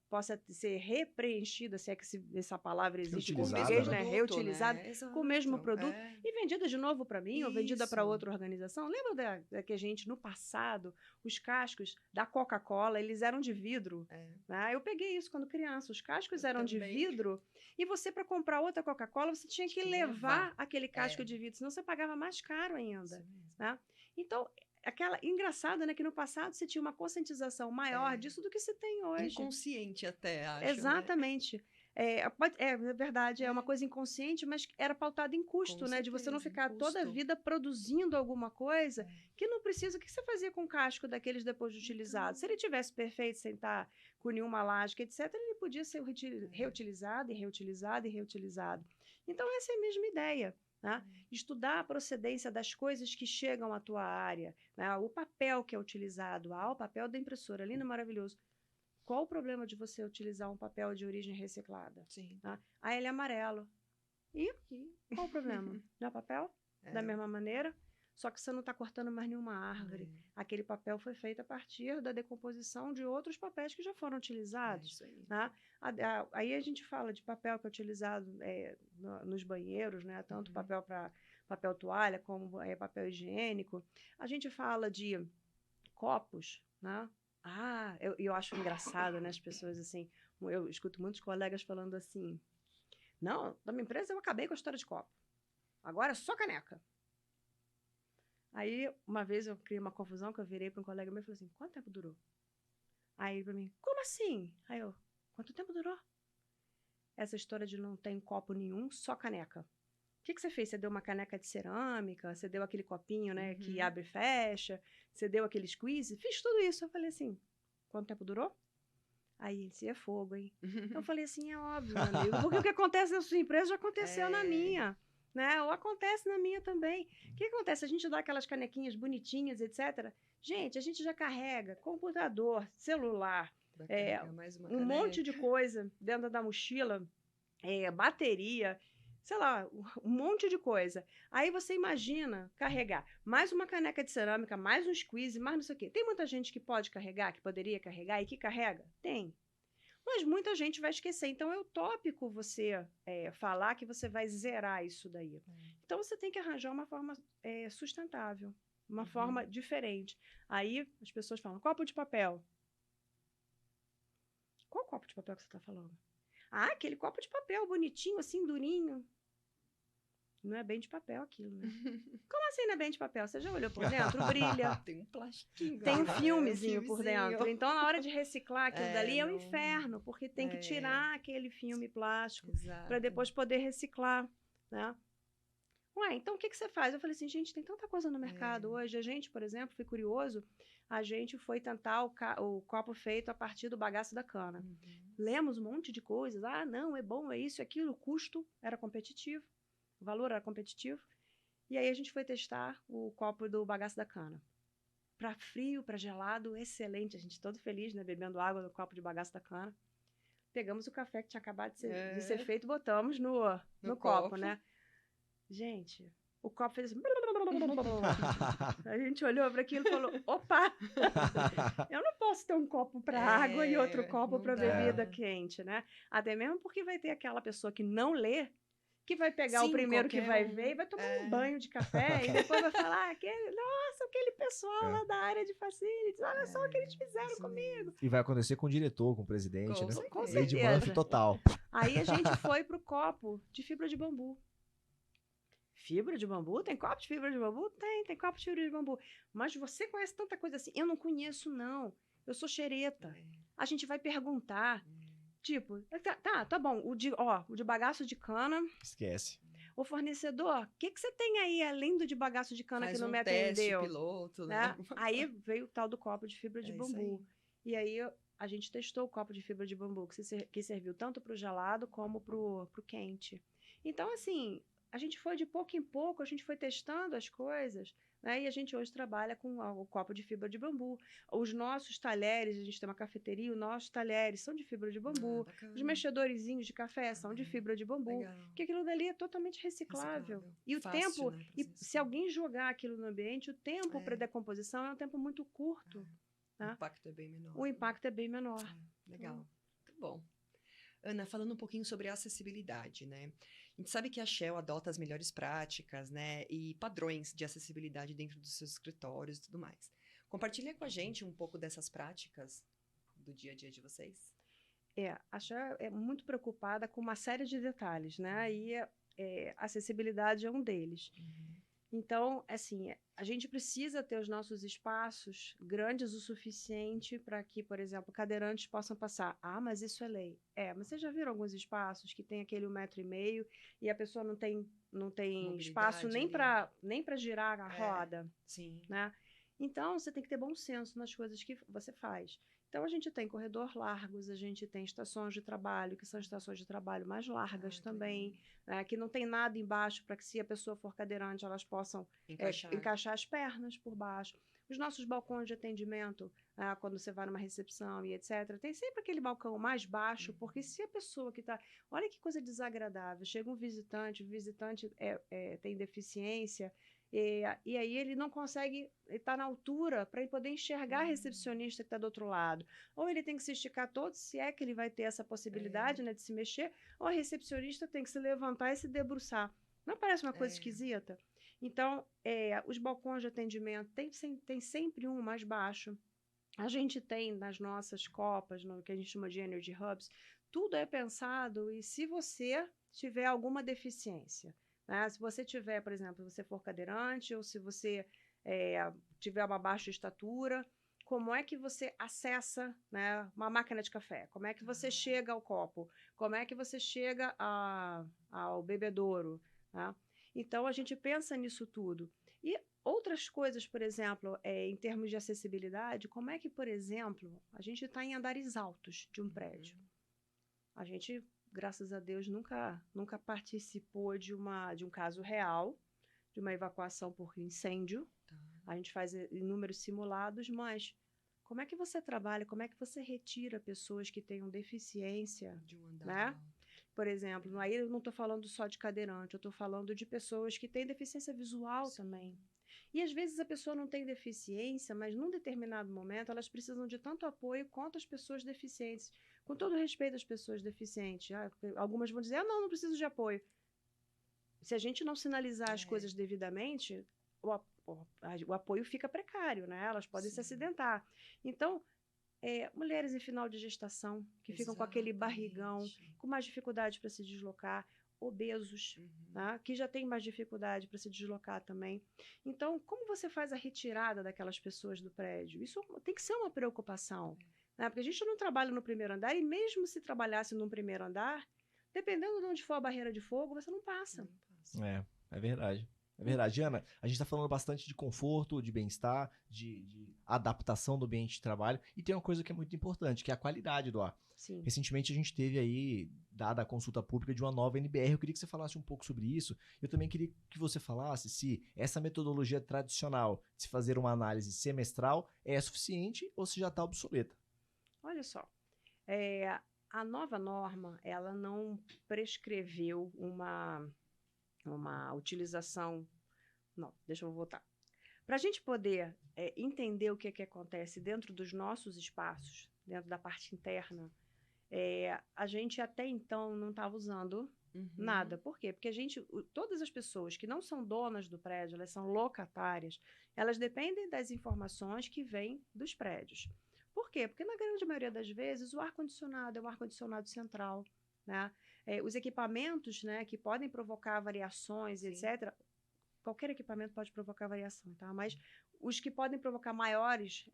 possa ser repreenchida, se é que essa palavra existe em Reutilizada, português, né? né? Reutilizada, Exato, com o mesmo produto é. e vendida de novo para mim ou vendida para Isso. outra organização. Lembra que a gente, no passado, os cascos da Coca-Cola, eles eram de vidro? Né? Eu peguei isso quando criança. Os cascos Eu eram de também. vidro e você, para comprar outra Coca-Cola, você tinha que levar aquele casco de vidro, senão você pagava mais caro ainda. Isso mesmo. Né? Então, engraçado, né, que no passado você tinha uma conscientização maior disso do que se tem hoje. Inconsciente até, acho. Exatamente. Né? É verdade, é uma coisa inconsciente, mas era pautada em custo, Com né? De você não certeza, ficar toda a vida produzindo alguma coisa que não precisa. O que você fazia com o casco daqueles depois de utilizado? Se ele tivesse perfeito, sem estar com nenhuma lasca, etc., ele podia ser reutilizado e reutilizado e reutilizado. Então, essa é a mesma ideia. Né? Estudar a procedência das coisas que chegam à tua área, né? O papel que é utilizado, o papel da impressora, lindo, maravilhoso. Qual o problema de você utilizar um papel de origem reciclada? Sim. Tá? Ele é amarelo. E qual o problema? Não é papel? Da mesma maneira? Só que você não está cortando mais nenhuma árvore. Aquele papel foi feito a partir da decomposição de outros papéis que já foram utilizados. Isso aí. Tá? Aí a gente fala de papel que é utilizado nos banheiros, né? Tanto papel para papel toalha como papel higiênico. A gente fala de copos, né? Eu acho engraçado, né? As pessoas assim, eu escuto muitos colegas falando assim, não, da minha empresa eu acabei com a história de copo. Agora é só caneca. Aí, uma vez eu criei uma confusão que eu virei para um colega meu e falei assim, quanto tempo durou? Aí ele para mim, como assim? Aí eu, quanto tempo durou? Essa história de não ter copo nenhum, só caneca. O que você fez? Você deu uma caneca de cerâmica, você deu aquele copinho, né, que abre e fecha, você deu aquele squeeze, fiz tudo isso. Eu falei assim, quanto tempo durou? Aí, se é fogo, hein? Eu falei assim, é óbvio, meu amigo, porque o que acontece na sua empresa já aconteceu na minha, né? Ou acontece na minha também. O que acontece? A gente dá aquelas canequinhas bonitinhas, etc. Gente, a gente já carrega computador, celular, um monte de coisa dentro da mochila, bateria, sei lá, um monte de coisa. Aí você imagina carregar mais uma caneca de cerâmica, mais um squeeze, mais não sei o quê. Tem muita gente que pode carregar, que poderia carregar e que carrega? Tem. Mas muita gente vai esquecer. Então, é utópico você falar que você vai zerar isso daí. Então, você tem que arranjar uma forma sustentável, uma forma diferente. Aí, as pessoas falam, copo de papel. Qual copo de papel que você está falando? Aquele copo de papel bonitinho, assim, durinho. Não é bem de papel aquilo, né? Como assim não é bem de papel? Você já olhou por dentro? Brilha. Tem um plastiquinho. Tem um filmezinho por dentro. Então, na hora de reciclar aquilo dali é um inferno, porque tem que tirar aquele filme plástico para depois poder reciclar, né? Então o que você faz? Eu falei assim, gente, tem tanta coisa no mercado hoje. A gente, por exemplo, fui curioso, a gente foi tentar o copo feito a partir do bagaço da cana. Lemos um monte de coisas. Não, é bom, é isso, é aquilo. O custo era competitivo, o valor era competitivo. E aí a gente foi testar o copo do bagaço da cana. Para frio, para gelado, excelente. A gente todo feliz, né? Bebendo água no copo de bagaço da cana. Pegamos o café que tinha acabado de ser feito e botamos no copo, né? Gente, o copo fez assim... A gente olhou para aquilo e falou, opa! Eu não posso ter um copo para água e outro copo para bebida quente, né? Até mesmo porque vai ter aquela pessoa que não lê, que vai pegar o primeiro que vai ver e vai tomar um banho de café e depois vai falar, nossa, aquele pessoal lá da área de facilities, olha só o que eles fizeram comigo. E vai acontecer com o diretor, com o presidente, né? Com Lady certeza. Murphy total. Aí a gente foi pro copo de fibra de bambu. Fibra de bambu? Tem copo de fibra de bambu? Tem copo de fibra de bambu. Mas você conhece tanta coisa assim? Eu não conheço, não. Eu sou xereta. A gente vai perguntar. Tipo, tá bom. O de bagaço de cana. Esquece. Ô, fornecedor, o que você tem aí além do de bagaço de cana que não me atendeu? Faz um teste piloto, né? Aí veio o tal do copo de fibra de bambu. E aí a gente testou o copo de fibra de bambu, que serviu tanto para o gelado como para o quente. Então, assim, a gente foi de pouco em pouco, a gente foi testando as coisas, né? E a gente hoje trabalha com o copo de fibra de bambu. Os nossos talheres, a gente tem uma cafeteria, os nossos talheres são de fibra de bambu. Os mexedorzinhos de café são de fibra de bambu. Porque aquilo dali é totalmente reciclável. E o tempo, se alguém jogar aquilo no ambiente, o tempo para decomposição é um tempo muito curto. O impacto é bem menor. O impacto é bem menor. Legal. Muito bom. Ana, falando um pouquinho sobre acessibilidade, né? A gente sabe que a Shell adota as melhores práticas, né? E padrões de acessibilidade dentro dos seus escritórios e tudo mais. Compartilha com a gente um pouco dessas práticas do dia a dia de vocês. A Shell é muito preocupada com uma série de detalhes, né? E acessibilidade é um deles. Então, assim, a gente precisa ter os nossos espaços grandes o suficiente para que, por exemplo, cadeirantes possam passar. Ah, mas isso é lei. Mas vocês já viram alguns espaços que tem aquele 1,5 m e a pessoa não tem espaço nem para girar a roda? Sim. Né? Então, você tem que ter bom senso nas coisas que você faz. Então, a gente tem corredor largos, a gente tem estações de trabalho, que são estações de trabalho mais largas também, né, que não tem nada embaixo para que, se a pessoa for cadeirante, elas possam encaixar as pernas por baixo. Os nossos balcões de atendimento, quando você vai numa recepção e etc., tem sempre aquele balcão mais baixo, porque se a pessoa que está... Olha que coisa desagradável, chega um visitante, o visitante tem deficiência, e aí ele não consegue estar na altura para poder enxergar a recepcionista que está do outro lado. Ou ele tem que se esticar todo, se é que ele vai ter essa possibilidade, né, de se mexer, ou a recepcionista tem que se levantar e se debruçar. Não parece uma coisa esquisita? Então, os balcões de atendimento tem sempre um mais baixo. A gente tem nas nossas copas, no que a gente chama de Energy Hubs, tudo é pensado, e se você tiver alguma deficiência, né? Se você tiver, por exemplo, se você for cadeirante, ou se você tiver uma baixa estatura, como é que você acessa, né, uma máquina de café? Como é que você chega ao copo? Como é que você chega ao bebedouro? Né? Então, a gente pensa nisso tudo. E outras coisas, por exemplo, em termos de acessibilidade, como é que, por exemplo, a gente está em andares altos de um prédio? A gente, graças a Deus, nunca participou de um caso real, de uma evacuação por incêndio. A gente faz inúmeros simulados, mas como é que você trabalha, como é que você retira pessoas que tenham deficiência, de um andar, né? Por exemplo, aí eu não estou falando só de cadeirante, eu estou falando de pessoas que têm deficiência visual também. E às vezes a pessoa não tem deficiência, mas num determinado momento elas precisam de tanto apoio quanto as pessoas deficientes. Com todo respeito às pessoas deficientes, algumas vão dizer, não preciso de apoio. Se a gente não sinalizar as coisas devidamente, o apoio fica precário, né? Elas podem se acidentar. Então, mulheres em final de gestação, que ficam com aquele barrigão, com mais dificuldade para se deslocar, obesos, tá? Que já têm mais dificuldade para se deslocar também. Então, como você faz a retirada daquelas pessoas do prédio? Isso tem que ser uma preocupação, né? Porque a gente não trabalha no primeiro andar, e mesmo se trabalhasse no primeiro andar, dependendo de onde for a barreira de fogo, você não passa. É verdade. É verdade, Ana, a gente está falando bastante de conforto, de bem-estar, de adaptação do ambiente de trabalho, e tem uma coisa que é muito importante, que é a qualidade do ar. Sim. Recentemente a gente teve aí, dada a consulta pública de uma nova NBR, eu queria que você falasse um pouco sobre isso. Eu também queria que você falasse se essa metodologia tradicional de se fazer uma análise semestral é suficiente ou se já está obsoleta. Olha só, a nova norma, ela não prescreveu uma utilização... Não, deixa eu voltar. Para a gente poder entender o que acontece dentro dos nossos espaços, dentro da parte interna, a gente até então não estava usando nada. Por quê? Porque todas as pessoas que não são donas do prédio, elas são locatárias, elas dependem das informações que vêm dos prédios. Por quê? Porque na grande maioria das vezes o ar-condicionado é um ar-condicionado central, né? Os equipamentos, né, que podem provocar variações, etc., qualquer equipamento pode provocar variação, tá? Mas os que podem provocar maiores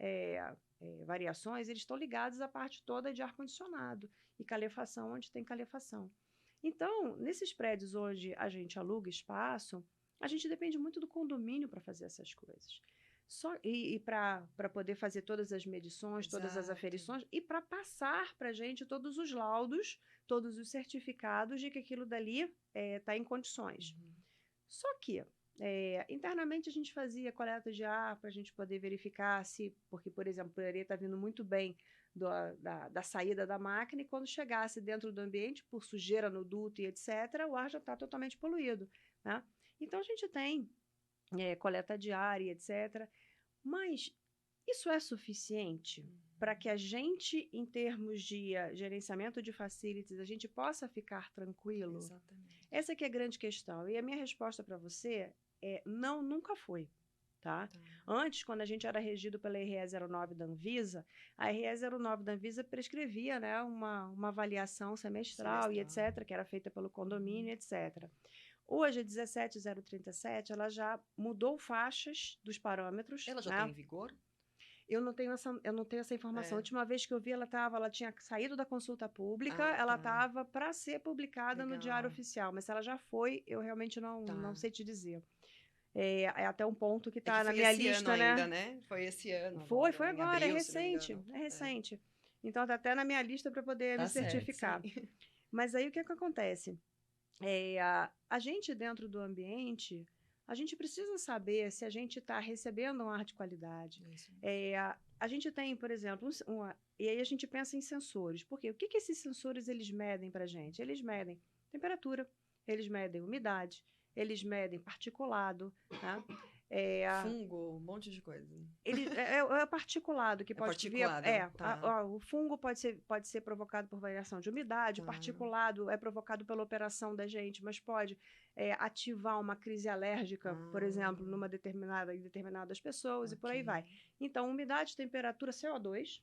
variações, eles estão ligados à parte toda de ar-condicionado e calefação, onde tem calefação. Então, nesses prédios onde a gente aluga espaço, a gente depende muito do condomínio para fazer essas coisas. E para poder fazer todas as medições, todas as aferições, e para passar para a gente todos os laudos, todos os certificados de que aquilo dali está em condições. Só que, internamente, a gente fazia coleta de ar para a gente poder verificar se, porque, por exemplo, poderia estar vindo muito bem da saída da máquina, e quando chegasse dentro do ambiente, por sujeira no duto e etc., o ar já está totalmente poluído, né? Então, a gente tem coleta de ar e etc., mas Isso é suficiente para que a gente, em termos de gerenciamento de facilities, a gente possa ficar tranquilo? Exatamente. Essa que é a grande questão. E a minha resposta para você é não, nunca foi. Tá? Tá. Antes, quando a gente era regido pela RE 09 da Anvisa, a RE 09 da Anvisa prescrevia, né, uma avaliação semestral e etc., que era feita pelo condomínio, etc. Hoje, a 17037, ela já mudou faixas dos parâmetros. Ela já né? está em vigor? Eu não tenho essa informação. A última vez que eu vi, ela tinha saído da consulta pública, ela estava para ser publicada no Diário Oficial, mas se ela já foi, eu realmente não sei te dizer. É até um ponto que está na minha lista, né? Ainda, né? Foi esse ano. Foi agora, abril, é recente. É recente. Então está até na minha lista para poder me certificar. Mas aí o que acontece? A gente dentro do ambiente, a gente precisa saber se a gente está recebendo um ar de qualidade. A gente tem, por exemplo, e aí a gente pensa em sensores. Por quê? O que esses sensores eles medem para a gente? Eles medem temperatura, eles medem umidade, eles medem particulado, tá? Fungo, um monte de coisa. É particulado que pode vir. Tá. O fungo pode ser provocado por variação de umidade, o particulado é provocado pela operação da gente, mas pode ativar uma crise alérgica, por exemplo, em determinadas pessoas, e por aí vai. Então, umidade, temperatura, CO2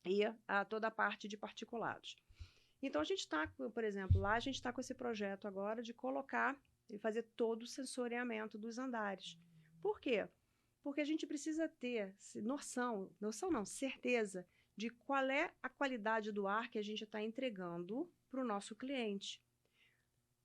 e toda a parte de particulados. Então, a gente está, por exemplo, lá a gente está com esse projeto agora de colocar e fazer todo o sensoriamento dos andares. Por quê? Porque a gente precisa ter certeza de qual é a qualidade do ar que a gente está entregando para o nosso cliente.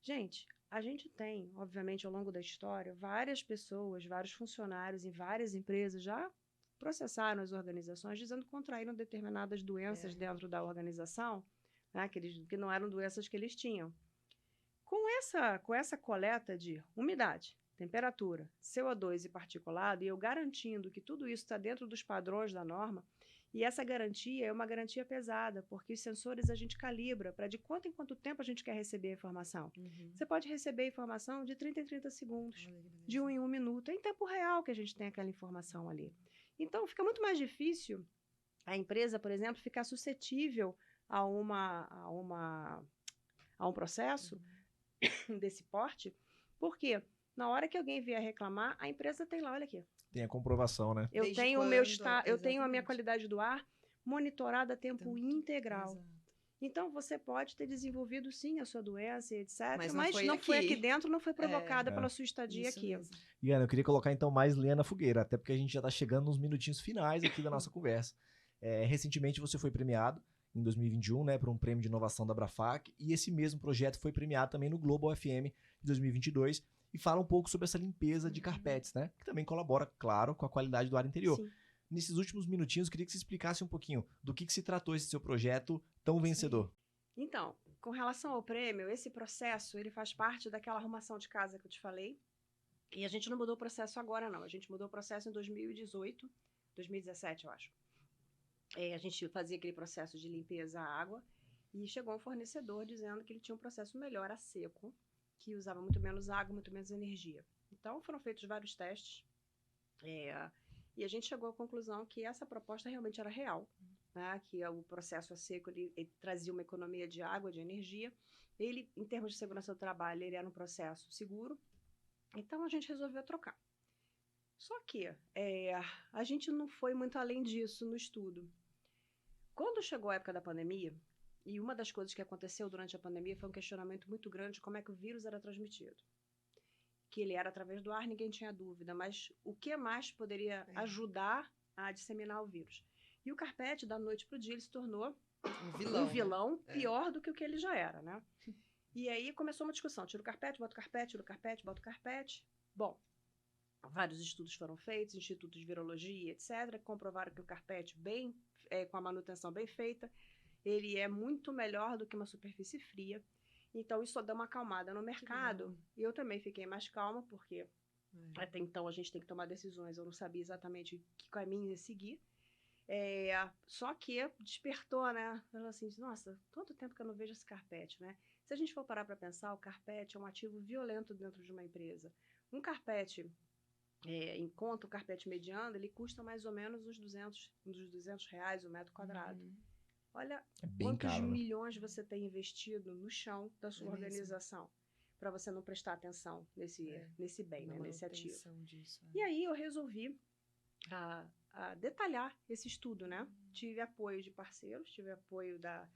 Gente, a gente tem, obviamente, ao longo da história, várias pessoas, vários funcionários em várias empresas já processaram as organizações dizendo que contraíram determinadas doenças dentro da organização, né, que não eram doenças que eles tinham. Com essa coleta de umidade, temperatura, CO2 e particulado, e eu garantindo que tudo isso está dentro dos padrões da norma, e essa garantia é uma garantia pesada, porque os sensores a gente calibra para de quanto em quanto tempo a gente quer receber a informação. Você pode receber a informação de 30 em 30 segundos, de 1 em 1 minuto. É em tempo real que a gente tem aquela informação ali. Então, fica muito mais difícil a empresa, por exemplo, ficar suscetível a um processo desse porte, porque na hora que alguém vier reclamar, a empresa tem lá, olha aqui. Tem a comprovação, né? Eu tenho a minha qualidade do ar monitorada a tempo integral. Exato. Então, você pode ter desenvolvido, sim, a sua doença, etc. Mas não foi aqui dentro, não foi provocada pela sua estadia aqui. Mesmo. E, Ana, eu queria colocar, então, mais lenha na fogueira, até porque a gente já está chegando nos minutinhos finais aqui da nossa conversa. Recentemente, você foi premiado, em 2021, né, por um prêmio de inovação da Abrafac, e esse mesmo projeto foi premiado também no Global FM de 2022, e fala um pouco sobre essa limpeza de carpetes, né, que também colabora, claro, com a qualidade do ar interior. Sim. Nesses últimos minutinhos, eu queria que você explicasse um pouquinho do que se tratou esse seu projeto tão vencedor. Então, com relação ao prêmio, esse processo, ele faz parte daquela arrumação de casa que eu te falei, e a gente não mudou o processo agora, não. A gente mudou o processo em 2017, eu acho. A gente fazia aquele processo de limpeza à água, e chegou um fornecedor dizendo que ele tinha um processo melhor a seco, que usava muito menos água, muito menos energia. Então, foram feitos vários testes, e a gente chegou à conclusão que essa proposta realmente era real, né? Que o processo a seco ele trazia uma economia de água, de energia. Ele, em termos de segurança do trabalho, ele era um processo seguro. Então, a gente resolveu trocar. Só que a gente não foi muito além disso no estudo. Quando chegou a época da pandemia, e uma das coisas que aconteceu durante a pandemia foi um questionamento muito grande de como é que o vírus era transmitido. Que ele era através do ar, ninguém tinha dúvida, mas o que mais poderia ajudar a disseminar o vírus? E o carpete, da noite para o dia, ele se tornou um vilão pior do que o que ele já era, né? E aí começou uma discussão, tira o carpete, bota o carpete, tira o carpete, bota o carpete. Bom, vários estudos foram feitos, institutos de virologia, etc., comprovaram que o carpete, com a manutenção bem feita, ele é muito melhor do que uma superfície fria. Então, isso só dá uma acalmada no mercado. E eu também fiquei mais calma, porque até então a gente tem que tomar decisões. Eu não sabia exatamente que caminho ia seguir. Só que despertou, né? Falou assim, nossa, quanto tempo que eu não vejo esse carpete, né? Se a gente for parar para pensar, o carpete é um ativo violento dentro de uma empresa. Um carpete enquanto o carpete mediano, ele custa mais ou menos uns R$200 o metro quadrado. Olha bem quantos caro, né? milhões você tem investido no chão da sua É mesmo. organização para você não prestar atenção nesse bem, Na né, nesse ativo. manutenção disso, E aí eu resolvi a detalhar esse estudo, né? Tive apoio de parceiros, tive apoio da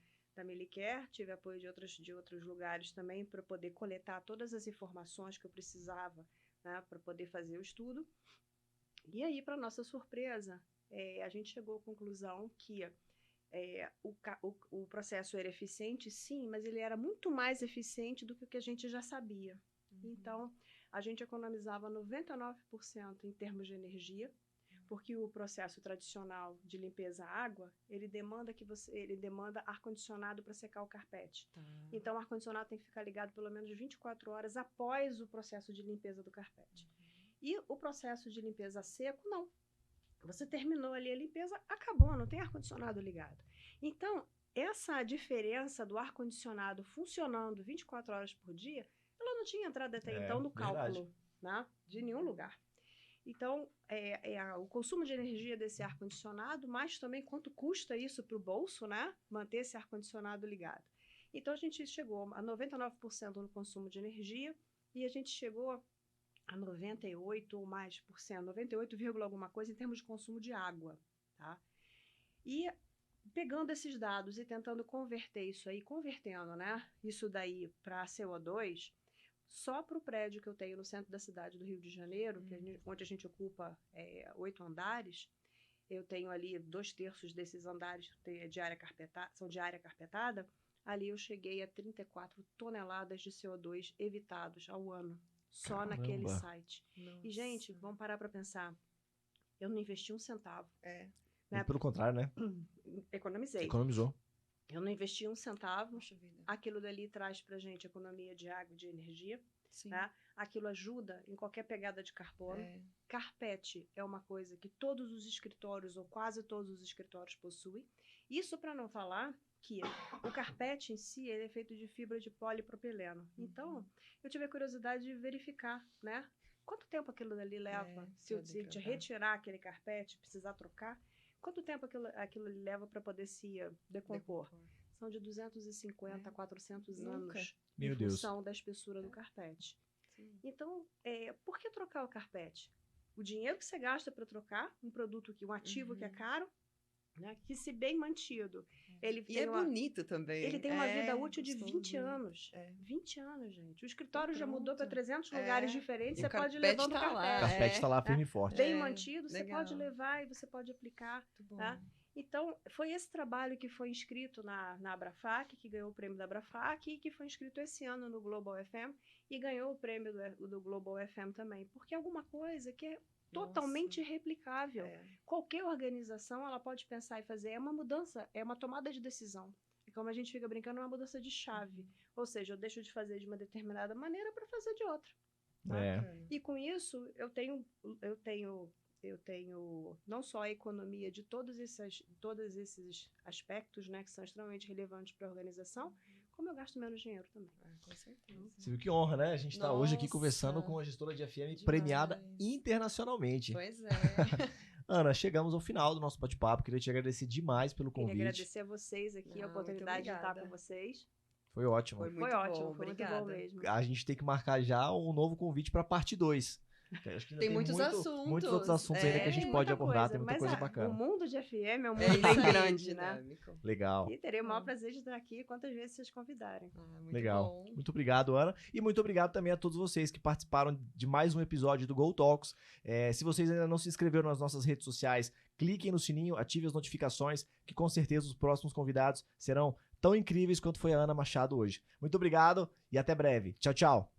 Melicare, tive apoio de outros lugares também para poder coletar todas as informações que eu precisava, né, para poder fazer o estudo. E aí, para nossa surpresa, a gente chegou à conclusão que o processo era eficiente, sim, mas ele era muito mais eficiente do que o que a gente já sabia. Então, a gente economizava 99% em termos de energia, porque o processo tradicional de limpeza água, ele demanda ar-condicionado para secar o carpete. Tá. Então, o ar-condicionado tem que ficar ligado pelo menos 24 horas após o processo de limpeza do carpete. E o processo de limpeza a seco, não. Você terminou ali a limpeza, acabou, não tem ar-condicionado ligado. Então, essa diferença do ar-condicionado funcionando 24 horas por dia, ela não tinha entrado até então no cálculo, né, de nenhum lugar. Então, o consumo de energia desse ar-condicionado, mas também quanto custa isso para o bolso, né, manter esse ar-condicionado ligado. Então, a gente chegou a 99% no consumo de energia e a gente chegou a 98 ou mais por cento, 98, alguma coisa em termos de consumo de água, tá? E pegando esses dados e tentando converter isso aí, convertendo, né, isso daí para CO2, só para o prédio que eu tenho no centro da cidade do Rio de Janeiro, onde a gente ocupa 8 andares, eu tenho ali 2/3 desses andares são de área carpetada, ali eu cheguei a 34 toneladas de CO2 evitados ao ano. Só Caramba. naquele site. Nossa. E, gente, vamos parar para pensar. Eu não investi um centavo. Muito pelo contrário, né? Economizei. Economizou. Eu não investi um centavo. Poxa vida. Aquilo dali traz pra gente economia de água e de energia. Sim. Tá? Aquilo ajuda em qualquer pegada de carbono. Carpete é uma coisa que todos os escritórios, ou quase todos os escritórios, possuem. Isso para não falar que o carpete em si ele é feito de fibra de polipropileno. Então, eu tive a curiosidade de verificar, né? Quanto tempo aquilo dali leva? Se eu te retirar aquele carpete, precisar trocar, quanto tempo aquilo leva para poder se decompor? São de 250 a 400 anos em função da espessura do carpete. Sim. Então, por que trocar o carpete? O dinheiro que você gasta para trocar um ativo que é caro, né, que se bem mantido. Ele E bonito também. Ele tem uma vida útil de 20 anos. 20 anos, gente. O escritório já mudou para 300 lugares diferentes, você pode levar no carpete. O carpete está lá firme e forte. Bem mantido, você pode levar e você pode aplicar. Tá? Então, foi esse trabalho que foi inscrito na Abrafac, que ganhou o prêmio da Abrafac, e que foi inscrito esse ano no Global FM, e ganhou o prêmio do Global FM também. Porque é alguma coisa que é totalmente replicável. Qualquer organização, ela pode pensar e fazer. É uma mudança, é uma tomada de decisão. E como a gente fica brincando, é uma mudança de chave. Ou seja, eu deixo de fazer de uma determinada maneira para fazer de outra. Tá? E com isso, eu tenho não só a economia de todos esses aspectos, né, que são extremamente relevantes para a organização, como eu gasto menos dinheiro também. Com certeza. Você viu que honra, né? A gente está hoje aqui conversando com uma gestora de FM premiada internacionalmente. Pois é. Ana, chegamos ao final do nosso bate-papo. Queria te agradecer demais pelo convite. Queria agradecer a vocês aqui, a oportunidade de estar com vocês. Foi ótimo. Foi ótimo, bom, muito bom mesmo. A gente tem que marcar já um novo convite para a parte 2. Acho que tem muitos assuntos. Muitos outros assuntos ainda que a gente pode abordar, tem muita coisa bacana. O mundo de FM é um mundo bem grande, né? Legal. E terei o maior prazer de estar aqui quantas vezes vocês convidarem. Muito legal. Bom. Muito obrigado, Ana. E muito obrigado também a todos vocês que participaram de mais um episódio do Go Talks. Se vocês ainda não se inscreveram nas nossas redes sociais, cliquem no sininho, ativem as notificações, que com certeza os próximos convidados serão tão incríveis quanto foi a Ana Machado hoje. Muito obrigado e até breve. Tchau, tchau.